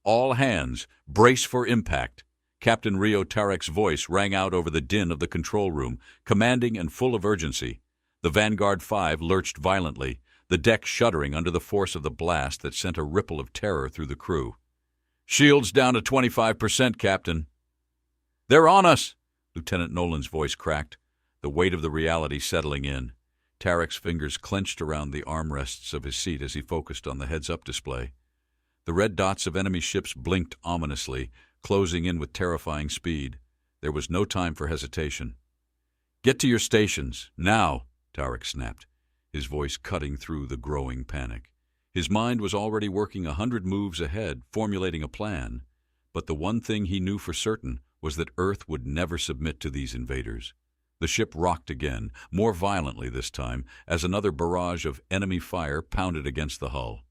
All hands, brace for impact. Captain Tarek's voice rang out over the din of the control room, commanding and full of urgency. The Vanguard 5 lurched violently, the deck shuddering under the force of the blast that sent a ripple of terror through the crew. "Shields down to 25%, Captain." "They're on us!" Lieutenant Nolan's voice cracked, the weight of the reality settling in. Tarek's fingers clenched around the armrests of his seat as he focused on the heads-up display. The red dots of enemy ships blinked ominously, closing in with terrifying speed. There was no time for hesitation. "Get to your stations, now!" Tarek snapped, his voice cutting through the growing panic. His mind was already working 100 moves ahead, formulating a plan. But the one thing he knew for certain was that Earth would never submit to these invaders. The ship rocked again, more violently this time, as another barrage of enemy fire pounded against the hull.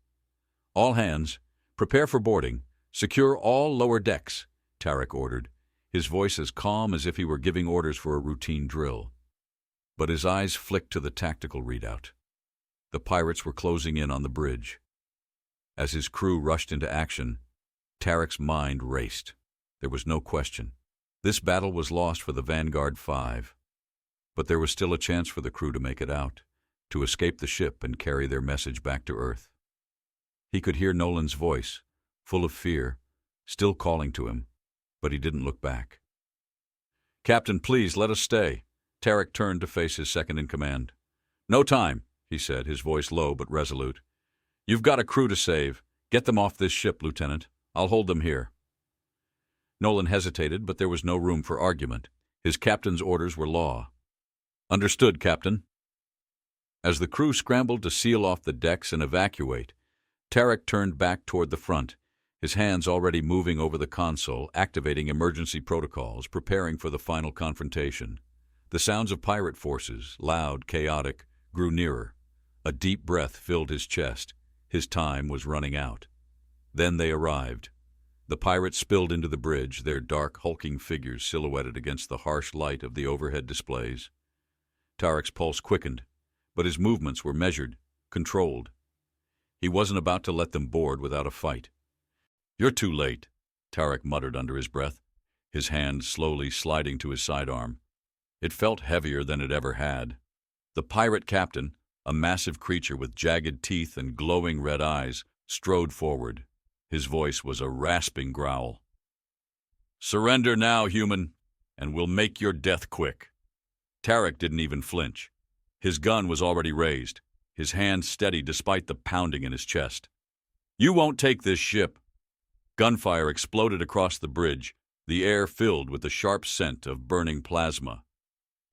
"All hands, prepare for boarding. Secure all lower decks," Tarek ordered, his voice as calm as if he were giving orders for a routine drill. But his eyes flicked to the tactical readout. The pirates were closing in on the bridge. As his crew rushed into action, Tarek's mind raced. There was no question. This battle was lost for the Vanguard 5. But there was still a chance for the crew to make it out, to escape the ship and carry their message back to Earth. He could hear Nolan's voice, full of fear, still calling to him, but he didn't look back. "Captain, please let us stay." Tarek turned to face his second-in-command. "No time," he said, his voice low but resolute. "You've got a crew to save. Get them off this ship, Lieutenant. I'll hold them here." Nolan hesitated, but there was no room for argument. His captain's orders were law. "Understood, Captain." As the crew scrambled to seal off the decks and evacuate, Tarek turned back toward the front, his hands already moving over the console, activating emergency protocols, preparing for the final confrontation. The sounds of pirate forces, loud, chaotic, grew nearer. A deep breath filled his chest. His time was running out. Then they arrived. The pirates spilled into the bridge, their dark, hulking figures silhouetted against the harsh light of the overhead displays. Tarek's pulse quickened, but his movements were measured, controlled. He wasn't about to let them board without a fight. "You're too late," Tarek muttered under his breath, his hand slowly sliding to his sidearm. It felt heavier than it ever had. The pirate captain, a massive creature with jagged teeth and glowing red eyes, strode forward. His voice was a rasping growl. "Surrender now, human, and we'll make your death quick." Tarek didn't even flinch. His gun was already raised, his hand steady despite the pounding in his chest. "You won't take this ship." Gunfire exploded across the bridge, the air filled with the sharp scent of burning plasma.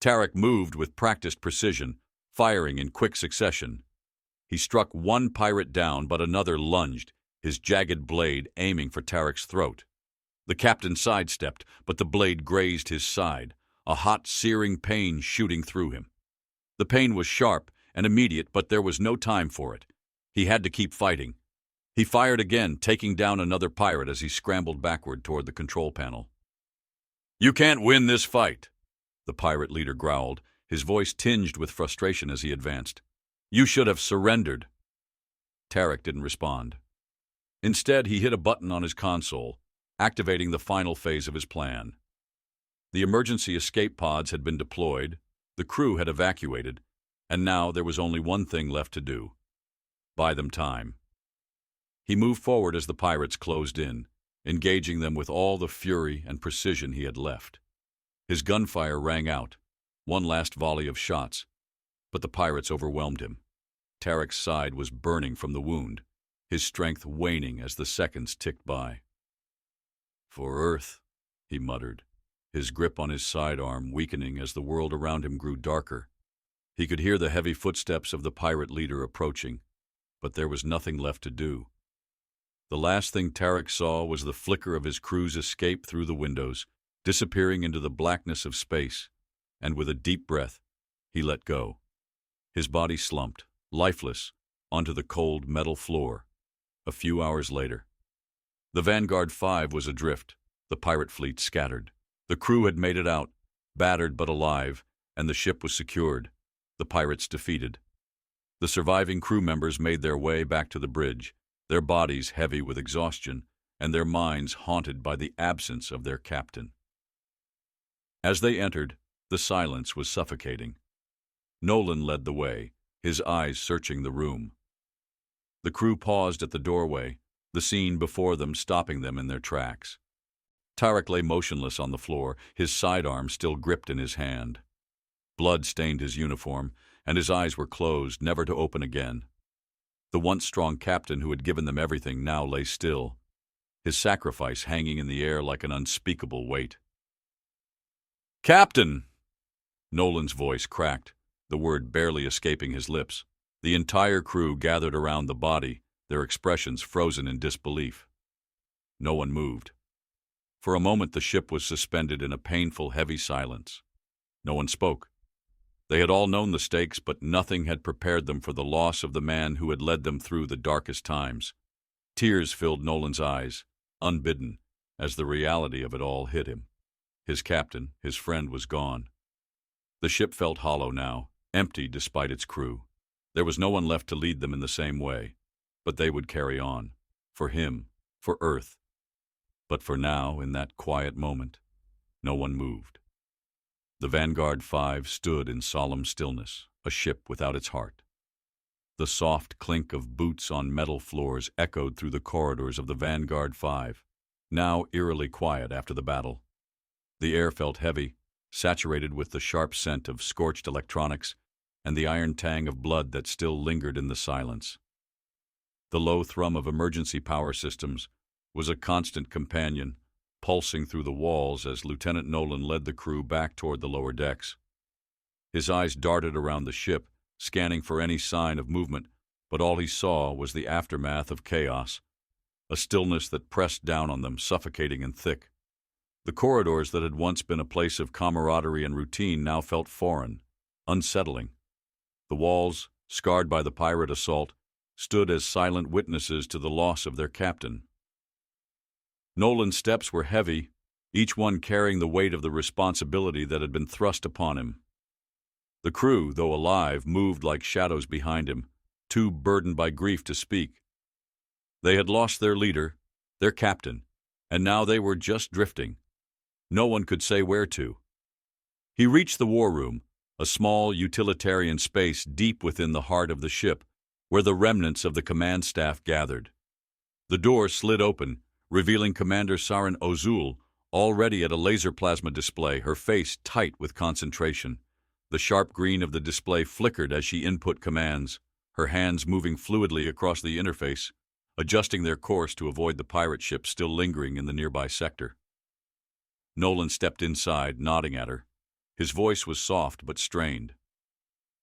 Tarek moved with practiced precision, firing in quick succession. He struck one pirate down, but another lunged, his jagged blade aiming for Tarek's throat. The captain sidestepped, but the blade grazed his side, a hot, searing pain shooting through him. The pain was sharp and immediate, but there was no time for it. He had to keep fighting. He fired again, taking down another pirate as he scrambled backward toward the control panel. "You can't win this fight," the pirate leader growled, his voice tinged with frustration as he advanced. "You should have surrendered." Tarek didn't respond. Instead, he hit a button on his console, activating the final phase of his plan. The emergency escape pods had been deployed, the crew had evacuated, and now there was only one thing left to do: buy them time. He moved forward as the pirates closed in, engaging them with all the fury and precision he had left. His gunfire rang out, one last volley of shots, but the pirates overwhelmed him. Tarek's side was burning from the wound, his strength waning as the seconds ticked by. "For Earth," he muttered, his grip on his sidearm weakening as the world around him grew darker. He could hear the heavy footsteps of the pirate leader approaching, but there was nothing left to do. The last thing Tarek saw was the flicker of his crew's escape through the windows, disappearing into the blackness of space, and with a deep breath, he let go. His body slumped, lifeless, onto the cold metal floor. A few hours later, the Vanguard 5 was adrift, the pirate fleet scattered. The crew had made it out, battered but alive, and the ship was secured, the pirates defeated. The surviving crew members made their way back to the bridge, their bodies heavy with exhaustion, and their minds haunted by the absence of their captain. As they entered, the silence was suffocating. Nolan led the way, his eyes searching the room. The crew paused at the doorway, the scene before them stopping them in their tracks. Tarek lay motionless on the floor, his sidearm still gripped in his hand. Blood stained his uniform, and his eyes were closed, never to open again. The once strong captain who had given them everything now lay still, his sacrifice hanging in the air like an unspeakable weight. "Captain!" Nolan's voice cracked, the word barely escaping his lips. The entire crew gathered around the body, their expressions frozen in disbelief. No one moved. For a moment the ship was suspended in a painful, heavy silence. No one spoke. They had all known the stakes, but nothing had prepared them for the loss of the man who had led them through the darkest times. Tears filled Nolan's eyes, unbidden, as the reality of it all hit him. His captain, his friend, was gone. The ship felt hollow now, empty despite its crew. There was no one left to lead them in the same way, but they would carry on, for him, for Earth. But for now, in that quiet moment, no one moved. The Vanguard 5 stood in solemn stillness, a ship without its heart. The soft clink of boots on metal floors echoed through the corridors of the Vanguard 5, now eerily quiet after the battle. The air felt heavy, saturated with the sharp scent of scorched electronics and the iron tang of blood that still lingered in the silence. The low thrum of emergency power systems was a constant companion, pulsing through the walls as Lieutenant Nolan led the crew back toward the lower decks. His eyes darted around the ship, scanning for any sign of movement, but all he saw was the aftermath of chaos, a stillness that pressed down on them, suffocating and thick. The corridors that had once been a place of camaraderie and routine now felt foreign, unsettling. The walls, scarred by the pirate assault, stood as silent witnesses to the loss of their captain. Nolan's steps were heavy, each one carrying the weight of the responsibility that had been thrust upon him. The crew, though alive, moved like shadows behind him, too burdened by grief to speak. They had lost their leader, their captain, and now they were just drifting. No one could say where to. He reached the war room, a small utilitarian space deep within the heart of the ship, where the remnants of the command staff gathered. The door slid open, revealing Commander Sarin Ozul, already at a laser plasma display, her face tight with concentration. The sharp green of the display flickered as she input commands, her hands moving fluidly across the interface, adjusting their course to avoid the pirate ship still lingering in the nearby sector. Nolan stepped inside, nodding at her. His voice was soft but strained.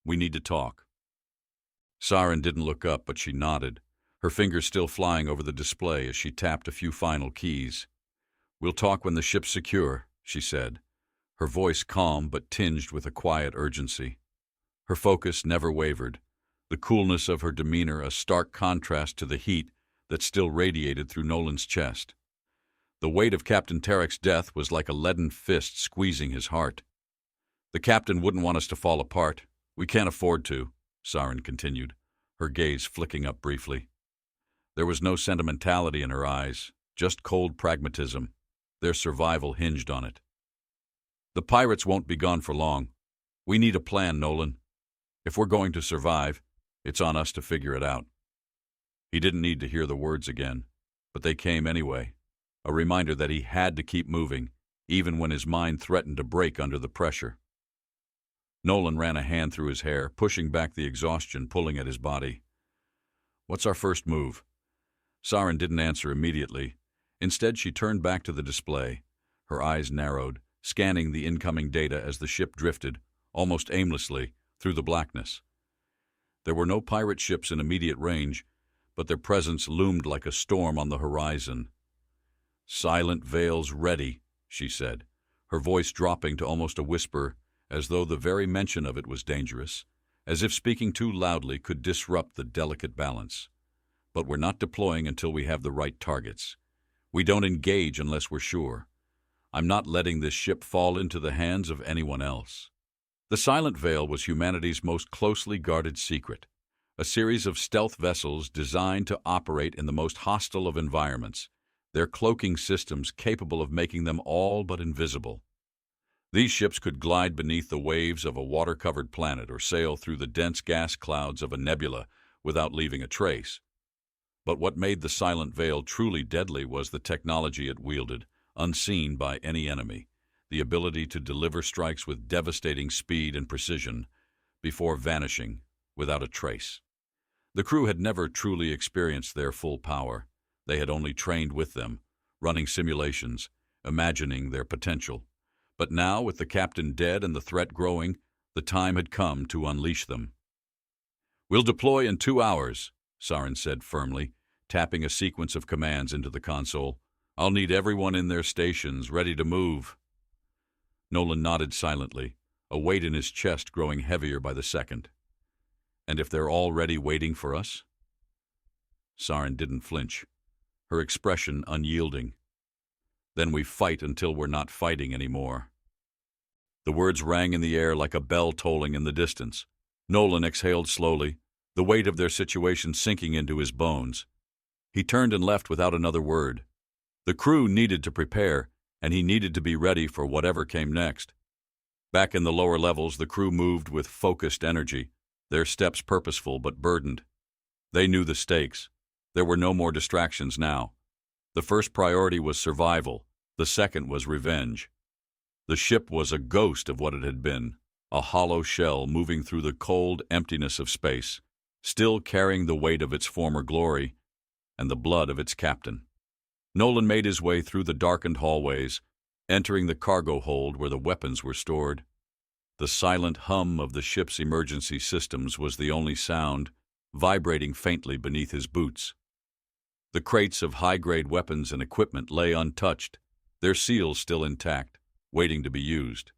"We need to talk." Sarin didn't look up, but she nodded, her fingers still flying over the display as she tapped a few final keys. "We'll talk when the ship's secure," she said, her voice calm but tinged with a quiet urgency. Her focus never wavered, the coolness of her demeanor a stark contrast to the heat that still radiated through Nolan's chest. The weight of Captain Tarek's death was like a leaden fist squeezing his heart. "The captain wouldn't want us to fall apart. We can't afford to," Sarin continued, her gaze flicking up briefly. There was no sentimentality in her eyes, just cold pragmatism. Their survival hinged on it. "The pirates won't be gone for long. We need a plan, Nolan. If we're going to survive, it's on us to figure it out." He didn't need to hear the words again, but they came anyway, a reminder that he had to keep moving, even when his mind threatened to break under the pressure. Nolan ran a hand through his hair, pushing back the exhaustion pulling at his body. "What's our first move?" Sarin didn't answer immediately. Instead, she turned back to the display, her eyes narrowed, scanning the incoming data as the ship drifted, almost aimlessly, through the blackness. There were no pirate ships in immediate range, but their presence loomed like a storm on the horizon. "Silent veils ready," she said, her voice dropping to almost a whisper, as though the very mention of it was dangerous, as if speaking too loudly could disrupt the delicate balance. "But we're not deploying until we have the right targets. We don't engage unless we're sure. I'm not letting this ship fall into the hands of anyone else." The Silent Veil was humanity's most closely guarded secret, a series of stealth vessels designed to operate in the most hostile of environments, their cloaking systems capable of making them all but invisible. These ships could glide beneath the waves of a water-covered planet or sail through the dense gas clouds of a nebula without leaving a trace. But what made the Silent Veil truly deadly was the technology it wielded, unseen by any enemy, the ability to deliver strikes with devastating speed and precision before vanishing without a trace. The crew had never truly experienced their full power. They had only trained with them, running simulations, imagining their potential. But now, with the captain dead and the threat growing, the time had come to unleash them. "We'll deploy in 2 hours," Saren said firmly, tapping a sequence of commands into the console. "I'll need everyone in their stations, ready to move." Nolan nodded silently, a weight in his chest growing heavier by the second. "And if they're already waiting for us?" Saren didn't flinch, her expression unyielding. "Then we fight until we're not fighting anymore." The words rang in the air like a bell tolling in the distance. Nolan exhaled slowly, the weight of their situation sinking into his bones. He turned and left without another word. The crew needed to prepare, and he needed to be ready for whatever came next. Back in the lower levels, the crew moved with focused energy, their steps purposeful but burdened. They knew the stakes. There were no more distractions now. The first priority was survival. The second was revenge. The ship was a ghost of what it had been, a hollow shell moving through the cold emptiness of space, still carrying the weight of its former glory and the blood of its captain. Nolan made his way through the darkened hallways, entering the cargo hold where the weapons were stored. The silent hum of the ship's emergency systems was the only sound, vibrating faintly beneath his boots. The crates of high-grade weapons and equipment lay untouched, their seals still intact, waiting to be used.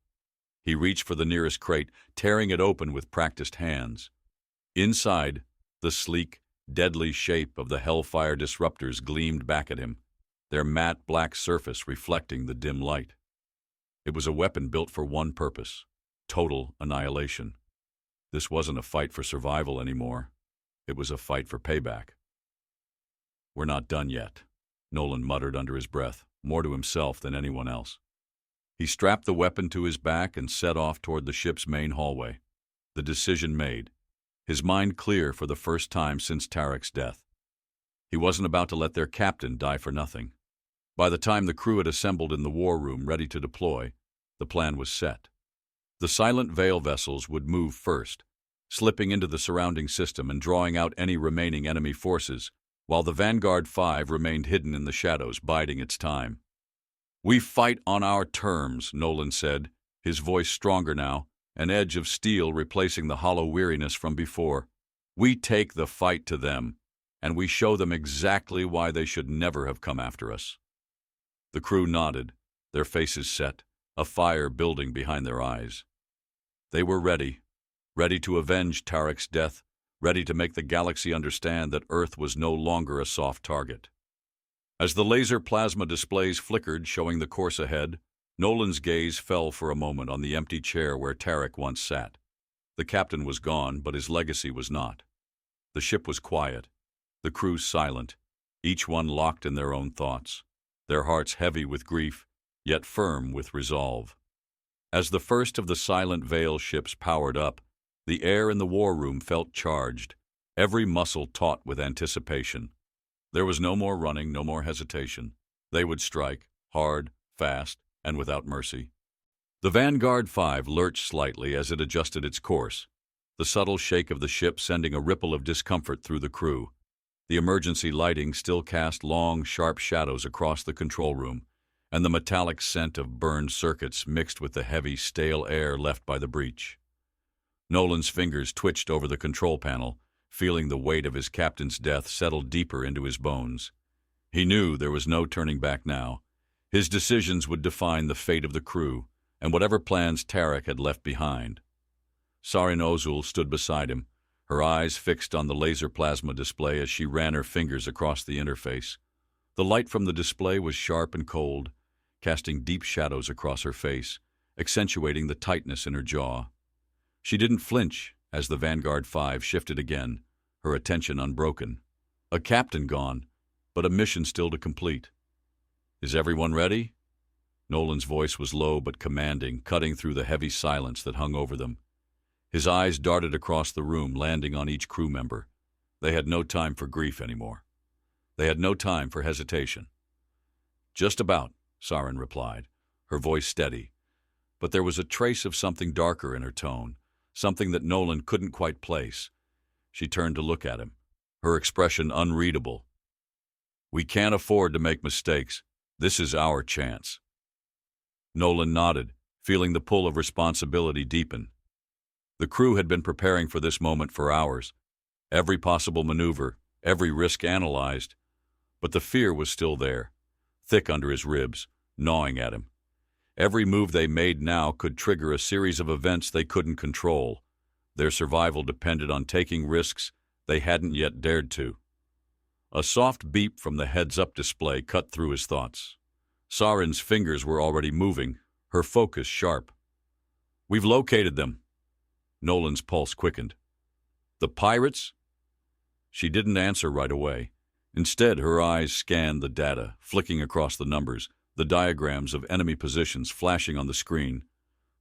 He reached for the nearest crate, tearing it open with practiced hands. Inside, the sleek, deadly shape of the Hellfire disruptors gleamed back at him, their matte black surface reflecting the dim light. It was a weapon built for one purpose: total annihilation. This wasn't a fight for survival anymore. It was a fight for payback. "We're not done yet," Nolan muttered under his breath, more to himself than anyone else. He strapped the weapon to his back and set off toward the ship's main hallway. The decision made, his mind clear for the first time since Tarek's death. He wasn't about to let their captain die for nothing. By the time the crew had assembled in the war room ready to deploy, the plan was set. The Silent Veil vessels would move first, slipping into the surrounding system and drawing out any remaining enemy forces, while the Vanguard 5 remained hidden in the shadows, biding its time. "We fight on our terms," Nolan said, his voice stronger now, an edge of steel replacing the hollow weariness from before. "We take the fight to them, and we show them exactly why they should never have come after us." The crew nodded, their faces set, a fire building behind their eyes. They were ready to avenge Tarek's death, ready to make the galaxy understand that Earth was no longer a soft target. As the laser plasma displays flickered, showing the course ahead, Nolan's gaze fell for a moment on the empty chair where Tarek once sat. The captain was gone, but his legacy was not. The ship was quiet, the crew silent, each one locked in their own thoughts, their hearts heavy with grief, yet firm with resolve. As the first of the Silent Veil ships powered up, the air in the war room felt charged, every muscle taut with anticipation. There was no more running, no more hesitation. They would strike, hard, fast, and without mercy. The Vanguard 5 lurched slightly as it adjusted its course, the subtle shake of the ship sending a ripple of discomfort through the crew. The emergency lighting still cast long, sharp shadows across the control room, and the metallic scent of burned circuits mixed with the heavy, stale air left by the breach. Nolan's fingers twitched over the control panel, feeling the weight of his captain's death settle deeper into his bones. He knew there was no turning back now. His decisions would define the fate of the crew, and whatever plans Tarek had left behind. Sarin Ozul stood beside him, her eyes fixed on the laser plasma display as she ran her fingers across the interface. The light from the display was sharp and cold, casting deep shadows across her face, accentuating the tightness in her jaw. She didn't flinch as the Vanguard 5 shifted again, her attention unbroken. A captain gone, but a mission still to complete. Is everyone ready? Nolan's voice was low but commanding, cutting through the heavy silence that hung over them. His eyes darted across the room, landing on each crew member. They had no time for grief anymore. They had no time for hesitation. Just about, Saren replied, her voice steady. But there was a trace of something darker in her tone, something that Nolan couldn't quite place. She turned to look at him, her expression unreadable. We can't afford to make mistakes. This is our chance. Nolan nodded, feeling the pull of responsibility deepen. The crew had been preparing for this moment for hours. Every possible maneuver, every risk analyzed. But the fear was still there, thick under his ribs, gnawing at him. Every move they made now could trigger a series of events they couldn't control. Their survival depended on taking risks they hadn't yet dared to. A soft beep from the heads-up display cut through his thoughts. Saren's fingers were already moving, her focus sharp. We've located them. Nolan's pulse quickened. The pirates? She didn't answer right away. Instead, her eyes scanned the data, flicking across the numbers, the diagrams of enemy positions flashing on the screen.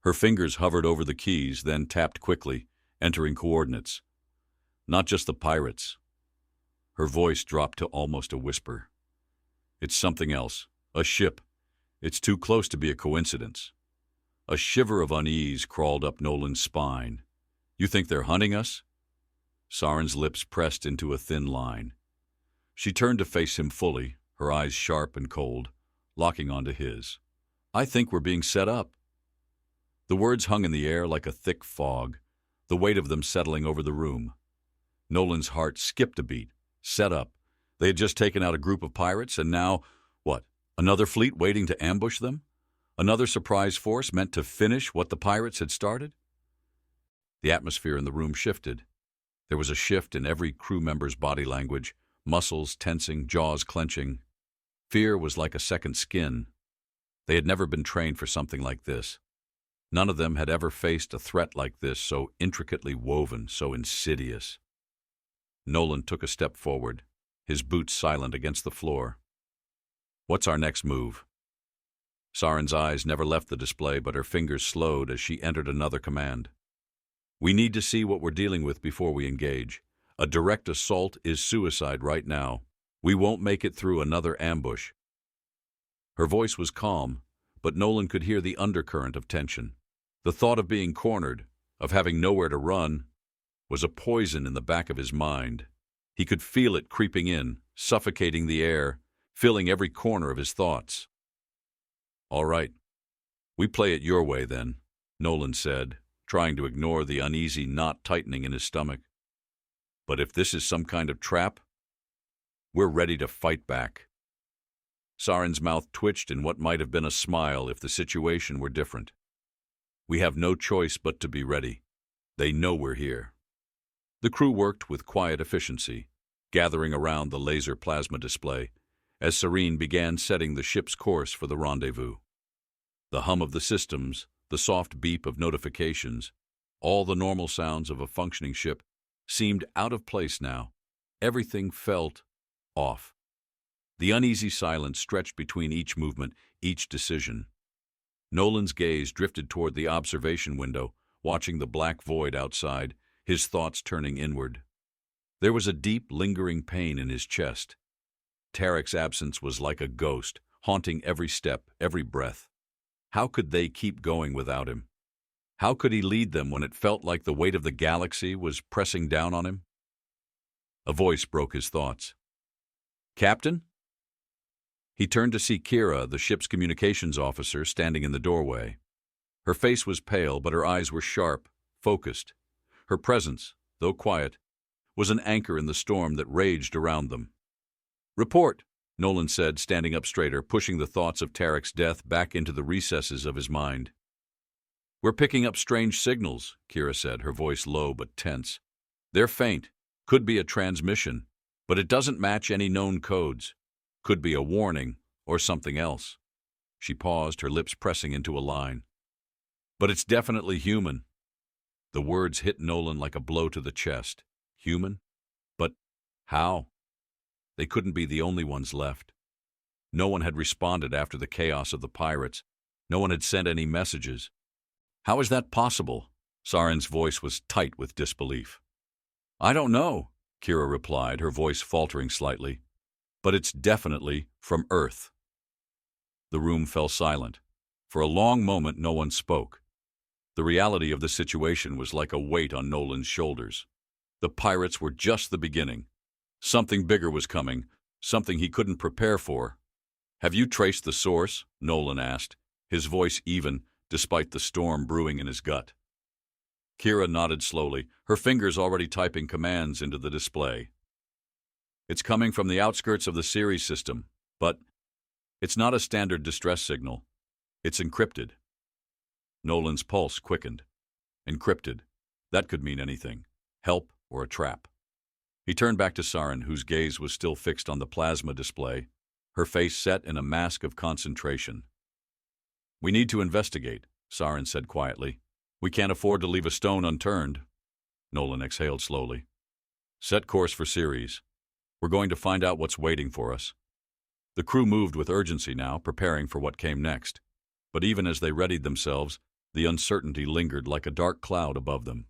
Her fingers hovered over the keys, then tapped quickly, entering coordinates. Not just the pirates. Her voice dropped to almost a whisper. It's something else. A ship. It's too close to be a coincidence. A shiver of unease crawled up Nolan's spine. You think they're hunting us? Saren's lips pressed into a thin line. She turned to face him fully, her eyes sharp and cold, locking onto his. I think we're being set up. The words hung in the air like a thick fog, the weight of them settling over the room. Nolan's heart skipped a beat. Set up. They had just taken out a group of pirates, and now, what? Another fleet waiting to ambush them? Another surprise force meant to finish what the pirates had started? The atmosphere in the room shifted. There was a shift in every crew member's body language, muscles tensing, jaws clenching. Fear was like a second skin. They had never been trained for something like this. None of them had ever faced a threat like this, so intricately woven, so insidious. Nolan took a step forward, his boots silent against the floor. What's our next move? Saren's eyes never left the display, but her fingers slowed as she entered another command. We need to see what we're dealing with before we engage. A direct assault is suicide right now. We won't make it through another ambush. Her voice was calm, but Nolan could hear the undercurrent of tension. The thought of being cornered, of having nowhere to run, was a poison in the back of his mind. He could feel it creeping in, suffocating the air, filling every corner of his thoughts. All right. We play it your way, then, Nolan said, trying to ignore the uneasy knot tightening in his stomach. But if this is some kind of trap, we're ready to fight back. Saren's mouth twitched in what might have been a smile if the situation were different. We have no choice but to be ready. They know we're here. The crew worked with quiet efficiency, gathering around the laser plasma display, as Serene began setting the ship's course for the rendezvous. The hum of the systems, the soft beep of notifications, all the normal sounds of a functioning ship, seemed out of place now. Everything felt off. The uneasy silence stretched between each movement, each decision. Nolan's gaze drifted toward the observation window, watching the black void outside, his thoughts turning inward. There was a deep, lingering pain in his chest. Tarek's absence was like a ghost, haunting every step, every breath. How could they keep going without him? How could he lead them when it felt like the weight of the galaxy was pressing down on him? A voice broke his thoughts. Captain? He turned to see Kira, the ship's communications officer, standing in the doorway. Her face was pale, but her eyes were sharp, focused. Her presence, though quiet, was an anchor in the storm that raged around them. Report, Nolan said, standing up straighter, pushing the thoughts of Tarek's death back into the recesses of his mind. We're picking up strange signals, Kira said, her voice low but tense. They're faint. Could be a transmission, but it doesn't match any known codes. Could be a warning or something else. She paused, her lips pressing into a line. But it's definitely human. The words hit Nolan like a blow to the chest. Human? But how? They couldn't be the only ones left. No one had responded after the chaos of the pirates. No one had sent any messages. How is that possible? Saren's voice was tight with disbelief. I don't know, Kira replied, her voice faltering slightly. But it's definitely from Earth. The room fell silent. For a long moment, no one spoke. The reality of the situation was like a weight on Nolan's shoulders. The pirates were just the beginning. Something bigger was coming, something he couldn't prepare for. Have you traced the source? Nolan asked, his voice even, despite the storm brewing in his gut. Kira nodded slowly, her fingers already typing commands into the display. It's coming from the outskirts of the Ceres system, but it's not a standard distress signal. It's encrypted. Nolan's pulse quickened. Encrypted. That could mean anything. Help or a trap. He turned back to Saren, whose gaze was still fixed on the plasma display, her face set in a mask of concentration. We need to investigate, Saren said quietly. We can't afford to leave a stone unturned. Nolan exhaled slowly. Set course for Ceres. We're going to find out what's waiting for us. The crew moved with urgency now, preparing for what came next. But even as they readied themselves, the uncertainty lingered like a dark cloud above them.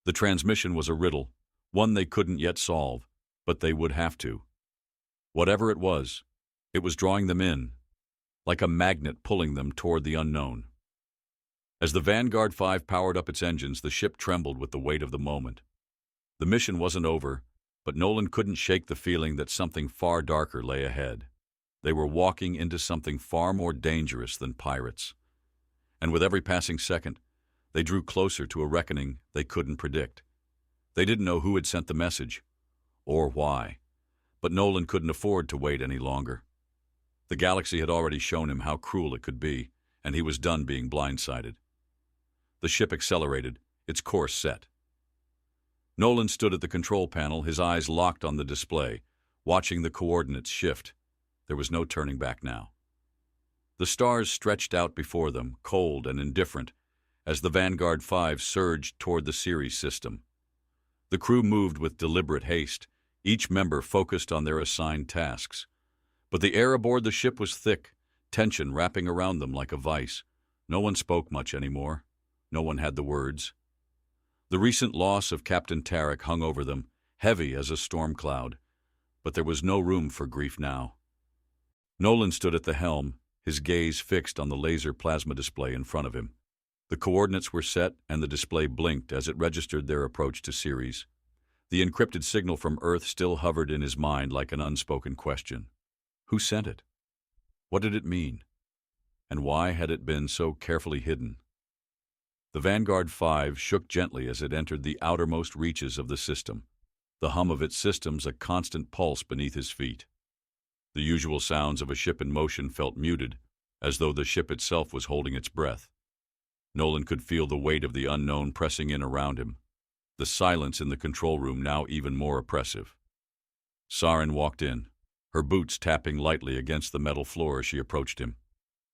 The transmission was a riddle, one they couldn't yet solve, but they would have to. Whatever it was drawing them in, like a magnet pulling them toward the unknown. As the Vanguard 5 powered up its engines, the ship trembled with the weight of the moment. The mission wasn't over, but Nolan couldn't shake the feeling that something far darker lay ahead. They were walking into something far more dangerous than pirates. And with every passing second, they drew closer to a reckoning they couldn't predict. They didn't know who had sent the message, or why, but Nolan couldn't afford to wait any longer. The galaxy had already shown him how cruel it could be, and he was done being blindsided. The ship accelerated, its course set. Nolan stood at the control panel, his eyes locked on the display, watching the coordinates shift. There was no turning back now. The stars stretched out before them, cold and indifferent, as the Vanguard 5 surged toward the Ceres system. The crew moved with deliberate haste, each member focused on their assigned tasks. But the air aboard the ship was thick, tension wrapping around them like a vice. No one spoke much anymore. No one had the words. The recent loss of Captain Tarek hung over them, heavy as a storm cloud. But there was no room for grief now. Nolan stood at the helm, his gaze fixed on the laser plasma display in front of him. The coordinates were set, and the display blinked as it registered their approach to Ceres. The encrypted signal from Earth still hovered in his mind like an unspoken question. Who sent it? What did it mean? And why had it been so carefully hidden? The Vanguard 5 shook gently as it entered the outermost reaches of the system, the hum of its systems a constant pulse beneath his feet. The usual sounds of a ship in motion felt muted, as though the ship itself was holding its breath. Nolan could feel the weight of the unknown pressing in around him, the silence in the control room now even more oppressive. Saren walked in, her boots tapping lightly against the metal floor as she approached him.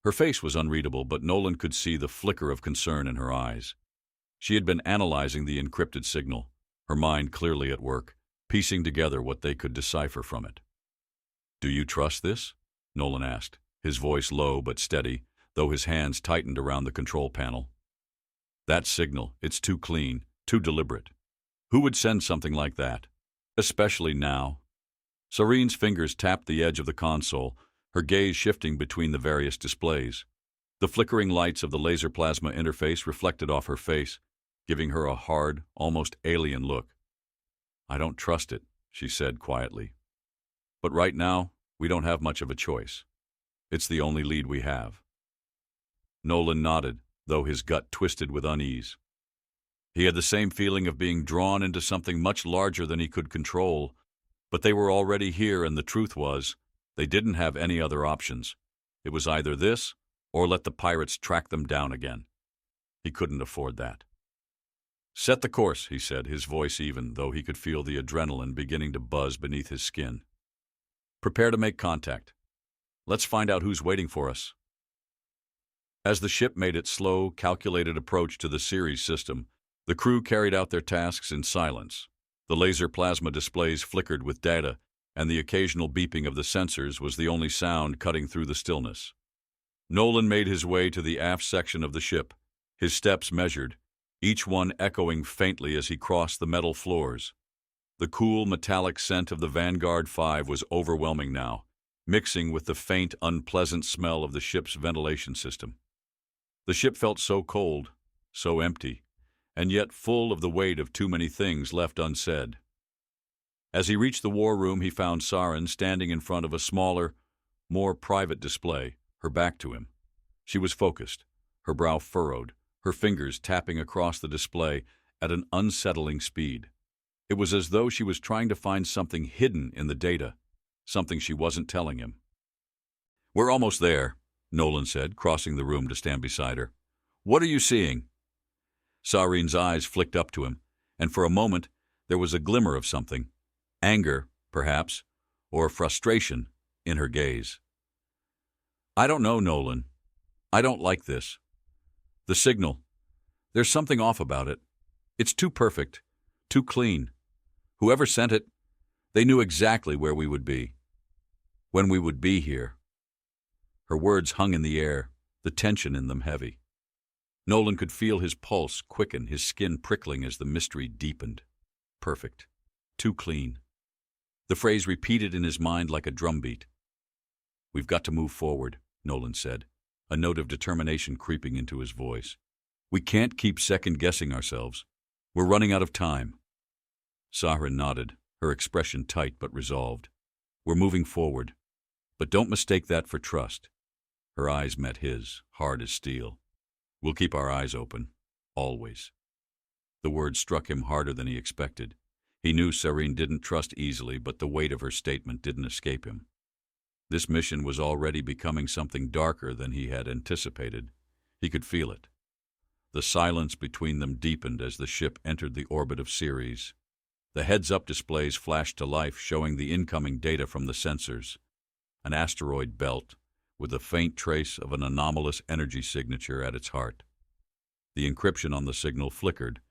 Her face was unreadable, but Nolan could see the flicker of concern in her eyes. She had been analyzing the encrypted signal, her mind clearly at work, piecing together what they could decipher from it. Do you trust this? Nolan asked, his voice low but steady, though his hands tightened around the control panel. That signal, it's too clean, too deliberate. Who would send something like that? Especially now. Sarene's fingers tapped the edge of the console, her gaze shifting between the various displays. The flickering lights of the laser plasma interface reflected off her face, giving her a hard, almost alien look. I don't trust it, she said quietly. But right now, we don't have much of a choice. It's the only lead we have. Nolan nodded, though his gut twisted with unease. He had the same feeling of being drawn into something much larger than he could control, but they were already here, and the truth was, they didn't have any other options. It was either this, or let the pirates track them down again. He couldn't afford that. Set the course, he said, his voice even, though he could feel the adrenaline beginning to buzz beneath his skin. Prepare to make contact. Let's find out who's waiting for us. As the ship made its slow, calculated approach to the Ceres system, the crew carried out their tasks in silence. The laser plasma displays flickered with data, and the occasional beeping of the sensors was the only sound cutting through the stillness. Nolan made his way to the aft section of the ship, his steps measured, each one echoing faintly as he crossed the metal floors. The cool, metallic scent of the Vanguard 5 was overwhelming now, mixing with the faint, unpleasant smell of the ship's ventilation system. The ship felt so cold, so empty, and yet full of the weight of too many things left unsaid. As he reached the war room, he found Saren standing in front of a smaller, more private display, her back to him. She was focused, her brow furrowed, her fingers tapping across the display at an unsettling speed. It was as though she was trying to find something hidden in the data, something she wasn't telling him. "We're almost there," Nolan said, crossing the room to stand beside her. "What are you seeing?" Saren's eyes flicked up to him, and for a moment there was a glimmer of something, anger, perhaps, or frustration, in her gaze. "I don't know, Nolan. I don't like this. The signal. There's something off about it. It's too perfect, too clean. Whoever sent it, they knew exactly where we would be. When we would be here." Her words hung in the air, the tension in them heavy. Nolan could feel his pulse quicken, his skin prickling as the mystery deepened. Perfect. Too clean. The phrase repeated in his mind like a drumbeat. "We've got to move forward," Nolan said, a note of determination creeping into his voice. "We can't keep second-guessing ourselves. We're running out of time." Saren nodded, her expression tight but resolved. "We're moving forward. But don't mistake that for trust." Her eyes met his, hard as steel. "We'll keep our eyes open. Always." The words struck him harder than he expected. He knew Saren didn't trust easily, but the weight of her statement didn't escape him. This mission was already becoming something darker than he had anticipated. He could feel it. The silence between them deepened as the ship entered the orbit of Ceres. The heads-up displays flashed to life, showing the incoming data from the sensors. An asteroid belt, with a faint trace of an anomalous energy signature at its heart. The encryption on the signal flickered,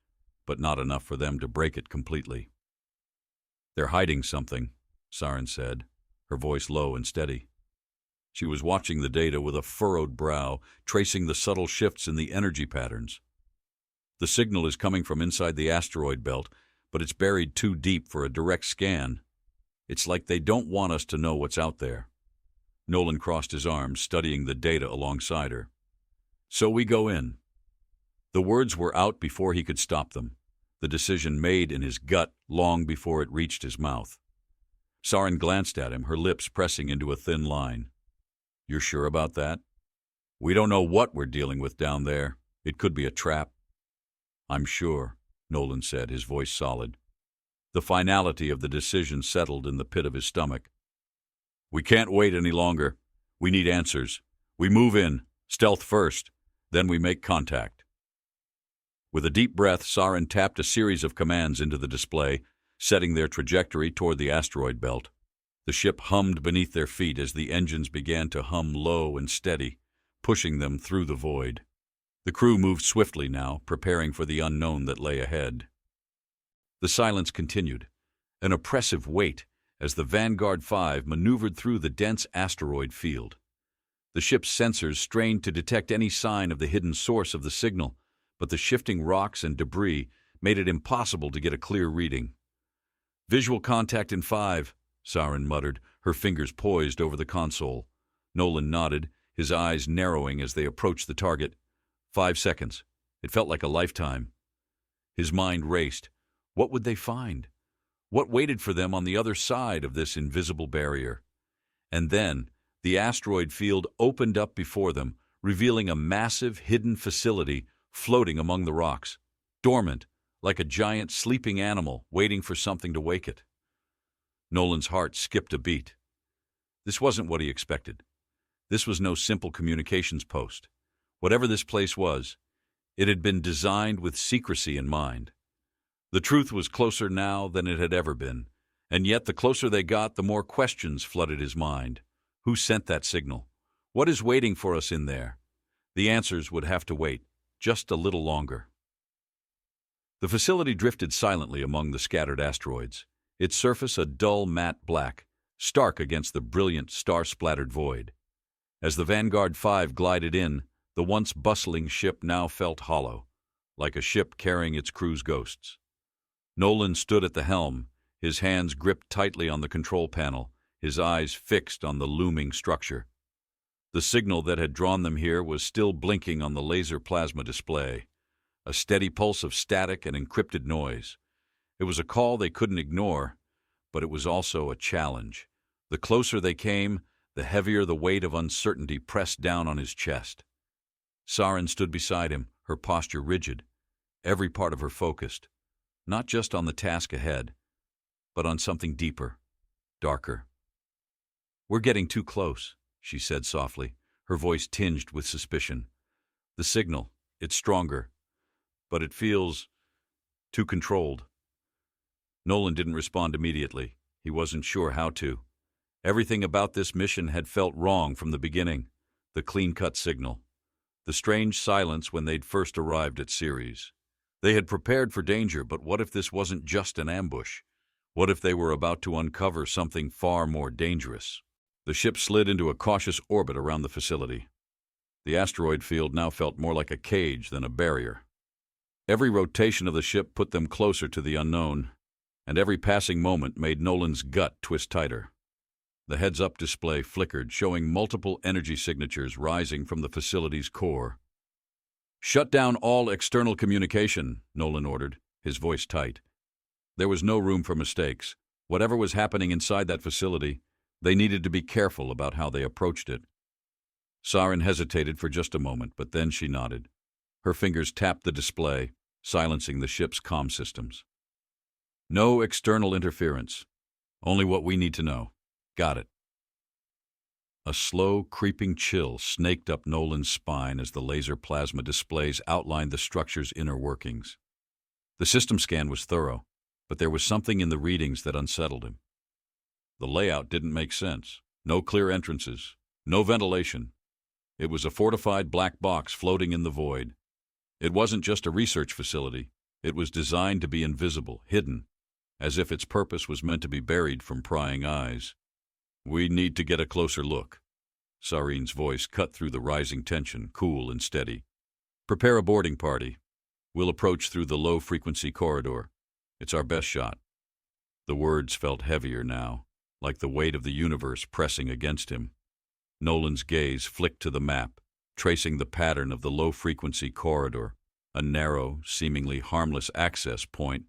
but not enough for them to break it completely. "They're hiding something," Saren said, her voice low and steady. She was watching the data with a furrowed brow, tracing the subtle shifts in the energy patterns. "The signal is coming from inside the asteroid belt, but it's buried too deep for a direct scan. It's like they don't want us to know what's out there." Nolan crossed his arms, studying the data alongside her. "So we go in." The words were out before he could stop them, the decision made in his gut long before it reached his mouth. Saren glanced at him, her lips pressing into a thin line. "You're sure about that? We don't know what we're dealing with down there. It could be a trap." "I'm sure," Nolan said, his voice solid. The finality of the decision settled in the pit of his stomach. "We can't wait any longer. We need answers. We move in, stealth first, then we make contact." With a deep breath, Saren tapped a series of commands into the display, setting their trajectory toward the asteroid belt. The ship hummed beneath their feet as the engines began to hum low and steady, pushing them through the void. The crew moved swiftly now, preparing for the unknown that lay ahead. The silence continued, an oppressive weight, as the Vanguard 5 maneuvered through the dense asteroid field. The ship's sensors strained to detect any sign of the hidden source of the signal, but the shifting rocks and debris made it impossible to get a clear reading. "Visual contact in 5, Saren muttered, her fingers poised over the console. Nolan nodded, his eyes narrowing as they approached the target. 5 seconds. It felt like a lifetime. His mind raced. What would they find? What waited for them on the other side of this invisible barrier? And then, the asteroid field opened up before them, revealing a massive, hidden facility floating among the rocks, dormant, like a giant sleeping animal waiting for something to wake it. Nolan's heart skipped a beat. This wasn't what he expected. This was no simple communications post. Whatever this place was, it had been designed with secrecy in mind. The truth was closer now than it had ever been, and yet the closer they got, the more questions flooded his mind. Who sent that signal? What is waiting for us in there? The answers would have to wait just a little longer. The facility drifted silently among the scattered asteroids, its surface a dull matte black, stark against the brilliant, star-splattered void. As the Vanguard 5 glided in, the once bustling ship now felt hollow, like a ship carrying its crew's ghosts. Nolan stood at the helm, his hands gripped tightly on the control panel, his eyes fixed on the looming structure. The signal that had drawn them here was still blinking on the laser plasma display, a steady pulse of static and encrypted noise. It was a call they couldn't ignore, but it was also a challenge. The closer they came, the heavier the weight of uncertainty pressed down on his chest. Saren stood beside him, her posture rigid, every part of her focused, not just on the task ahead, but on something deeper, darker. "We're getting too close," she said softly, her voice tinged with suspicion. "The signal, it's stronger, but it feels too controlled." Nolan didn't respond immediately. He wasn't sure how to. Everything about this mission had felt wrong from the beginning. The clean-cut signal, the strange silence when they'd first arrived at Ceres. They had prepared for danger, but what if this wasn't just an ambush? What if they were about to uncover something far more dangerous? The ship slid into a cautious orbit around the facility. The asteroid field now felt more like a cage than a barrier. Every rotation of the ship put them closer to the unknown, and every passing moment made Nolan's gut twist tighter. The heads-up display flickered, showing multiple energy signatures rising from the facility's core. "Shut down all external communication," Nolan ordered, his voice tight. There was no room for mistakes. Whatever was happening inside that facility, they needed to be careful about how they approached it. Saren hesitated for just a moment, but then she nodded. Her fingers tapped the display, silencing the ship's comm systems. "No external interference. Only what we need to know. Got it." A slow, creeping chill snaked up Nolan's spine as the laser plasma displays outlined the structure's inner workings. The system scan was thorough, but there was something in the readings that unsettled him. The layout didn't make sense. No clear entrances, no ventilation. It was a fortified black box floating in the void. It wasn't just a research facility. It was designed to be invisible, hidden, as if its purpose was meant to be buried from prying eyes. "We need to get a closer look." Saren's voice cut through the rising tension, cool and steady. "Prepare a boarding party. We'll approach through the low-frequency corridor. It's our best shot." The words felt heavier now, like the weight of the universe pressing against him. Nolan's gaze flicked to the map, tracing the pattern of the low-frequency corridor, a narrow, seemingly harmless access point,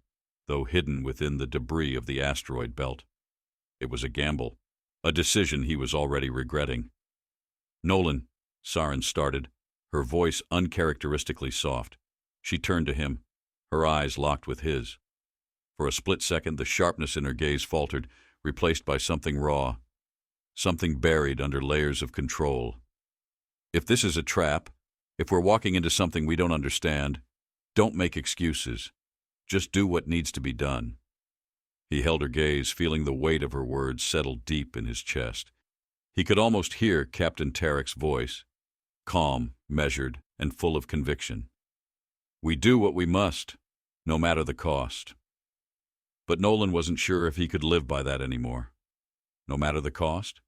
though hidden within the debris of the asteroid belt. It was a gamble, a decision he was already regretting. "Nolan," Saren started, her voice uncharacteristically soft. She turned to him, her eyes locked with his. For a split second, the sharpness in her gaze faltered, replaced by something raw, something buried under layers of control. "If this is a trap, if we're walking into something we don't understand, don't make excuses. Just do what needs to be done." He held her gaze, feeling the weight of her words settle deep in his chest. He could almost hear Captain Tarek's voice, calm, measured, and full of conviction. "We do what we must, no matter the cost." But Nolan wasn't sure if he could live by that anymore. No matter the cost?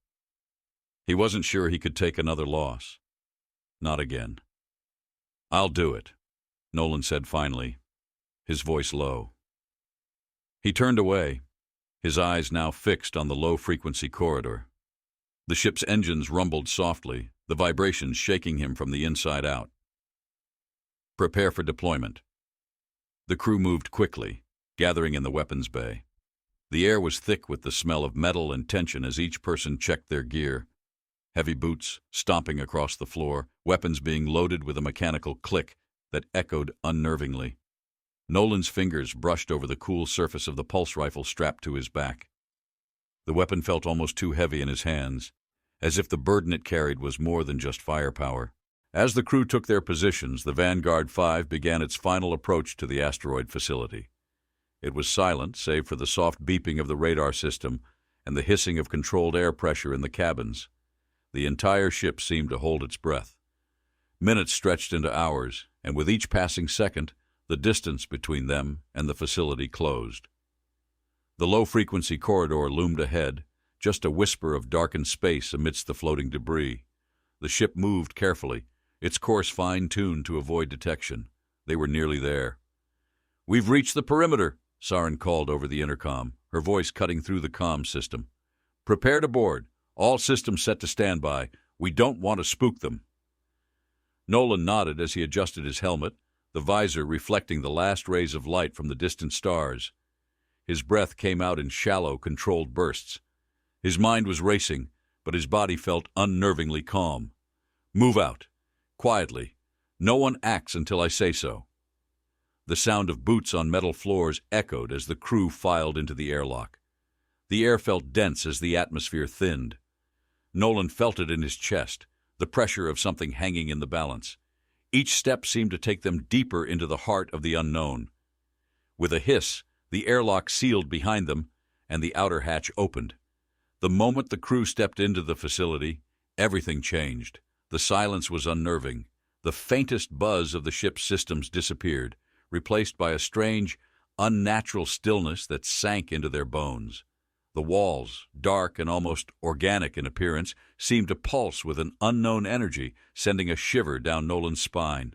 He wasn't sure he could take another loss. Not again. "I'll do it," Nolan said finally, his voice low. He turned away, his eyes now fixed on the low-frequency corridor. The ship's engines rumbled softly, the vibrations shaking him from the inside out. "Prepare for deployment." The crew moved quickly, gathering in the weapons bay. The air was thick with the smell of metal and tension as each person checked their gear. Heavy boots stomping across the floor, weapons being loaded with a mechanical click that echoed unnervingly. Nolan's fingers brushed over the cool surface of the pulse rifle strapped to his back. The weapon felt almost too heavy in his hands, as if the burden it carried was more than just firepower. As the crew took their positions, the Vanguard 5 began its final approach to the asteroid facility. It was silent, save for the soft beeping of the radar system and the hissing of controlled air pressure in the cabins. The entire ship seemed to hold its breath. Minutes stretched into hours, and with each passing second, the distance between them and the facility closed. The low-frequency corridor loomed ahead, just a whisper of darkened space amidst the floating debris. The ship moved carefully, its course fine-tuned to avoid detection. They were nearly there. "We've reached the perimeter," Saren called over the intercom, her voice cutting through the comm system. "Prepare to board. All systems set to standby. We don't want to spook them." Nolan nodded as he adjusted his helmet, the visor reflecting the last rays of light from the distant stars. His breath came out in shallow, controlled bursts. His mind was racing, but his body felt unnervingly calm. "Move out. Quietly. No one acts until I say so." The sound of boots on metal floors echoed as the crew filed into the airlock. The air felt dense as the atmosphere thinned. Nolan felt it in his chest, the pressure of something hanging in the balance. Each step seemed to take them deeper into the heart of the unknown. With a hiss, the airlock sealed behind them, and the outer hatch opened. The moment the crew stepped into the facility, everything changed. The silence was unnerving. The faintest buzz of the ship's systems disappeared, replaced by a strange, unnatural stillness that sank into their bones. The walls, dark and almost organic in appearance, seemed to pulse with an unknown energy, sending a shiver down Nolan's spine.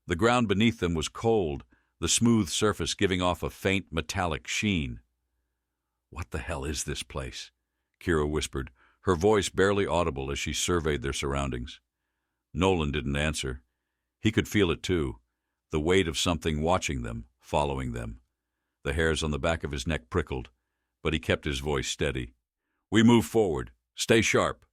The ground beneath them was cold, the smooth surface giving off a faint metallic sheen. "What the hell is this place?" Kira whispered, her voice barely audible as she surveyed their surroundings. Nolan didn't answer. He could feel it too, the weight of something watching them, following them. The hairs on the back of his neck prickled, but he kept his voice steady. "We move forward. Stay sharp."